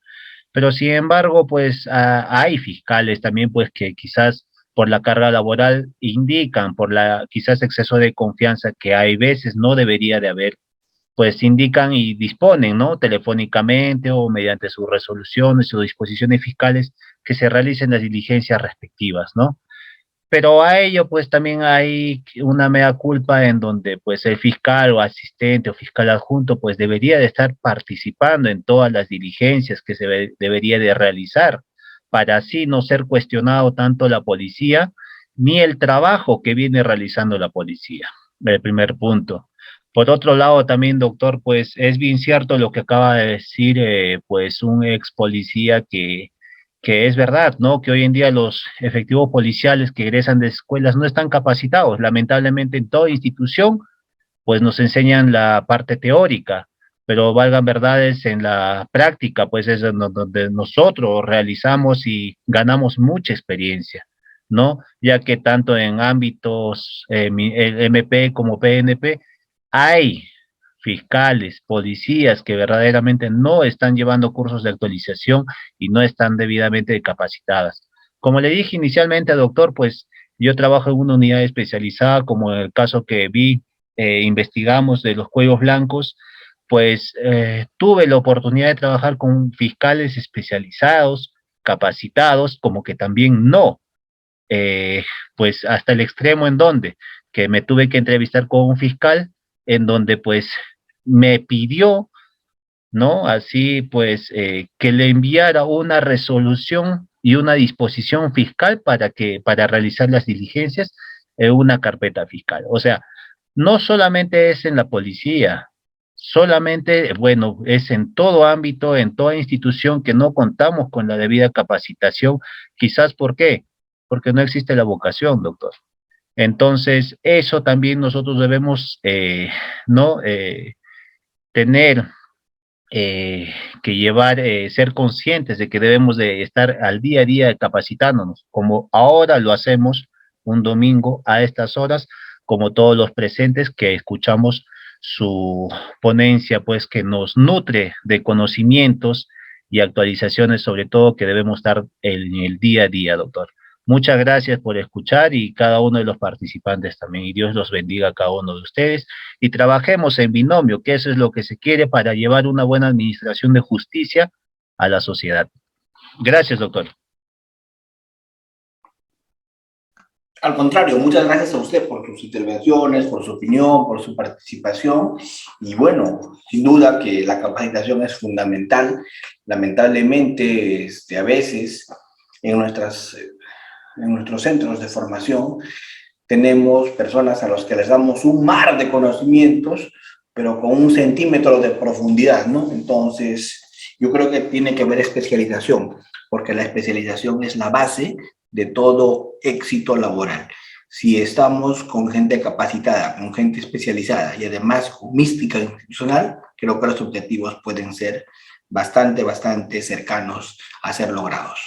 Pero sin embargo, pues hay fiscales también, pues que quizás por la carga laboral indican, por la quizás exceso de confianza que hay veces no debería de haber, pues indican y disponen, ¿no? Telefónicamente o mediante sus resoluciones o disposiciones fiscales que se realicen las diligencias respectivas, ¿no? Pero a ello, pues también hay una mea culpa en donde, pues el fiscal o asistente o fiscal adjunto, pues debería de estar participando en todas las diligencias que debería de realizar, para así no ser cuestionado tanto la policía ni el trabajo que viene realizando la policía. El primer punto. Por otro lado, también, doctor, pues es bien cierto lo que acaba de decir, pues un ex policía que es verdad, ¿no? Que hoy en día los efectivos policiales que egresan de escuelas no están capacitados. Lamentablemente en toda institución, pues nos enseñan la parte teórica, pero valgan verdades en la práctica, pues es donde nosotros realizamos y ganamos mucha experiencia, ¿no? Ya que tanto en ámbitos el MP como PNP hay fiscales, policías que verdaderamente no están llevando cursos de actualización y no están debidamente capacitadas. Como le dije inicialmente, doctor, pues yo trabajo en una unidad especializada, como en el caso que vi, investigamos de los cuellos blancos, pues tuve la oportunidad de trabajar con fiscales especializados, capacitados, como que también no. pues hasta el extremo en donde, que me tuve que entrevistar con un fiscal, en donde pues me pidió, ¿no? Así pues, que le enviara una resolución y una disposición fiscal para realizar las diligencias en una carpeta fiscal. O sea, no solamente es en la policía, solamente, bueno, es en todo ámbito, en toda institución que no contamos con la debida capacitación. Quizás, ¿por qué? Porque no existe la vocación, doctor. Entonces, eso también nosotros debemos, ¿no? Tener que llevar, ser conscientes de que debemos de estar al día a día capacitándonos, como ahora lo hacemos un domingo a estas horas, como todos los presentes que escuchamos su ponencia, pues que nos nutre de conocimientos y actualizaciones, sobre todo que debemos estar en el día a día, doctor. Muchas gracias por escuchar y cada uno de los participantes también, y Dios los bendiga a cada uno de ustedes, y trabajemos en binomio, que eso es lo que se quiere para llevar una buena administración de justicia a la sociedad. Gracias, doctor. Al contrario, muchas gracias a usted por sus intervenciones, por su opinión, por su participación. Y bueno, sin duda que la capacitación es fundamental. Lamentablemente, a veces en nuestros centros de formación tenemos personas a las que les damos un mar de conocimientos, pero con 1 centímetro de profundidad, ¿no? Entonces, yo creo que tiene que haber especialización, porque la especialización es la base de todo éxito laboral. Si estamos con gente capacitada, con gente especializada y además con mística institucional, creo que los objetivos pueden ser bastante cercanos a ser logrados.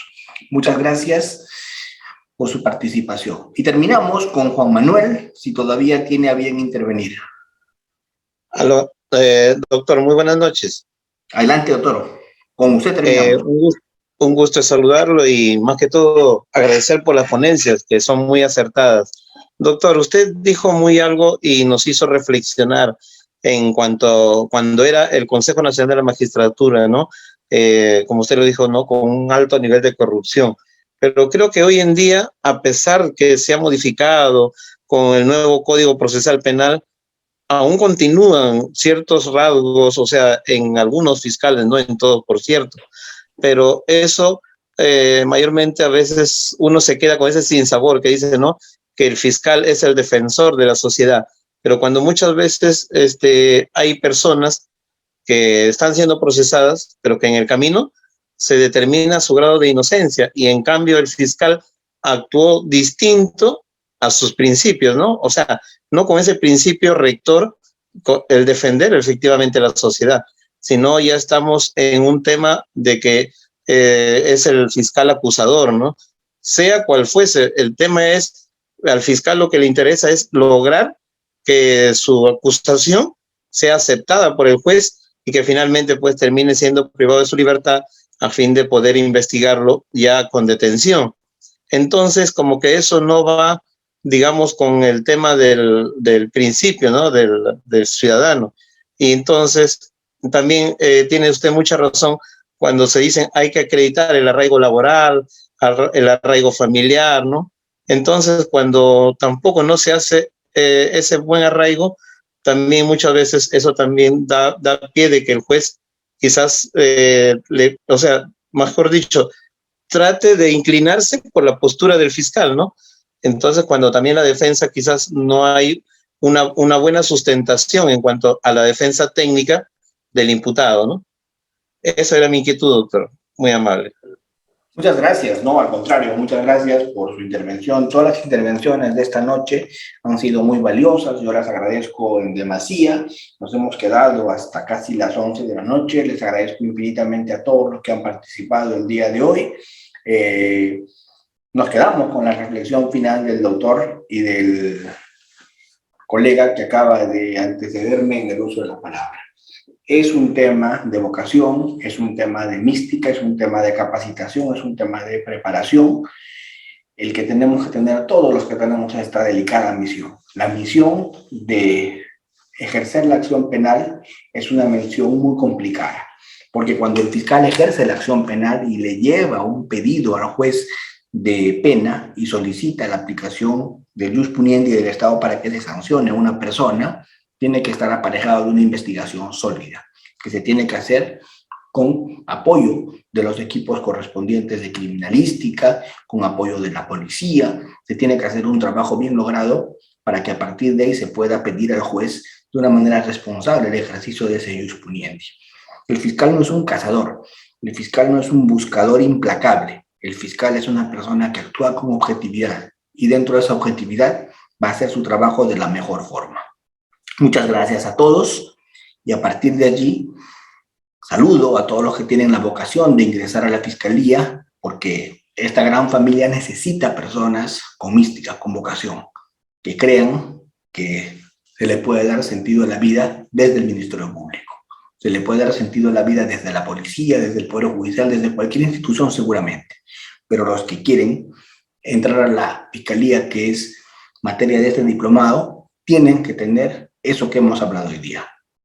Muchas gracias por su participación. Y terminamos con Juan Manuel, si todavía tiene a bien intervenir. Aló, doctor, muy buenas noches. Adelante, doctor. Con usted terminamos. Un gusto saludarlo y más que todo agradecer por las ponencias que son muy acertadas. Doctor, usted dijo muy algo y nos hizo reflexionar en cuanto cuando era el Consejo Nacional de la Magistratura, ¿no? Como usted lo dijo, ¿no? Con un alto nivel de corrupción. Pero creo que hoy en día, a pesar que se ha modificado con el nuevo Código Procesal Penal, aún continúan ciertos rasgos, o sea, en algunos fiscales, no en todos, por cierto. Pero eso mayormente a veces uno se queda con ese sinsabor que dice, ¿no? Que el fiscal es el defensor de la sociedad. Pero cuando muchas veces hay personas que están siendo procesadas, pero que en el camino se determina su grado de inocencia y en cambio el fiscal actuó distinto a sus principios, ¿no? O sea, no con ese principio rector, el defender efectivamente la sociedad, sino ya estamos en un tema de que es el fiscal acusador, ¿no? Sea cual fuese, el tema es, al fiscal lo que le interesa es lograr que su acusación sea aceptada por el juez y que finalmente pues termine siendo privado de su libertad a fin de poder investigarlo ya con detención. Entonces, como que eso no va, digamos, con el tema del principio, ¿no? Del ciudadano. Y entonces, también tiene usted mucha razón cuando se dicen hay que acreditar el arraigo laboral, el arraigo familiar, ¿no? Entonces, cuando tampoco no se hace ese buen arraigo, también muchas veces eso también da pie de que el juez quizás, o sea, mejor dicho, trate de inclinarse por la postura del fiscal, ¿no? Entonces, cuando también la defensa quizás no hay una buena sustentación en cuanto a la defensa técnica del imputado, ¿no? Esa era mi inquietud, doctor. Muy amable. Muchas gracias, no, al contrario, muchas gracias por su intervención. Todas las intervenciones de esta noche han sido muy valiosas, yo las agradezco en demasía. Nos hemos quedado hasta casi las 11 de la noche. Les agradezco infinitamente a todos los que han participado el día de hoy. Nos quedamos con la reflexión final del doctor y del colega que acaba de antecederme en el uso de la palabra. Es un tema de vocación, es un tema de mística, es un tema de capacitación, es un tema de preparación, el que tenemos que tener todos los que tenemos esta delicada misión. La misión de ejercer la acción penal es una misión muy complicada, porque cuando el fiscal ejerce la acción penal y le lleva un pedido al juez de pena y solicita la aplicación del jus puniendi del Estado para que se sancione a una persona, tiene que estar aparejado de una investigación sólida, que se tiene que hacer con apoyo de los equipos correspondientes de criminalística, con apoyo de la policía. Se tiene que hacer un trabajo bien logrado para que a partir de ahí se pueda pedir al juez de una manera responsable el ejercicio de ese jus puniendi. El fiscal no es un cazador, el fiscal no es un buscador implacable, el fiscal es una persona que actúa con objetividad y dentro de esa objetividad va a hacer su trabajo de la mejor forma. Muchas gracias a todos y a partir de allí saludo a todos los que tienen la vocación de ingresar a la fiscalía, porque esta gran familia necesita personas con mística, con vocación, que crean que se le puede dar sentido a la vida desde el Ministerio Público. Se le puede dar sentido a la vida desde la policía, desde el Poder Judicial, desde cualquier institución seguramente. Pero los que quieren entrar a la fiscalía, que es materia de este diplomado, tienen que tener eso que hemos hablado hoy día.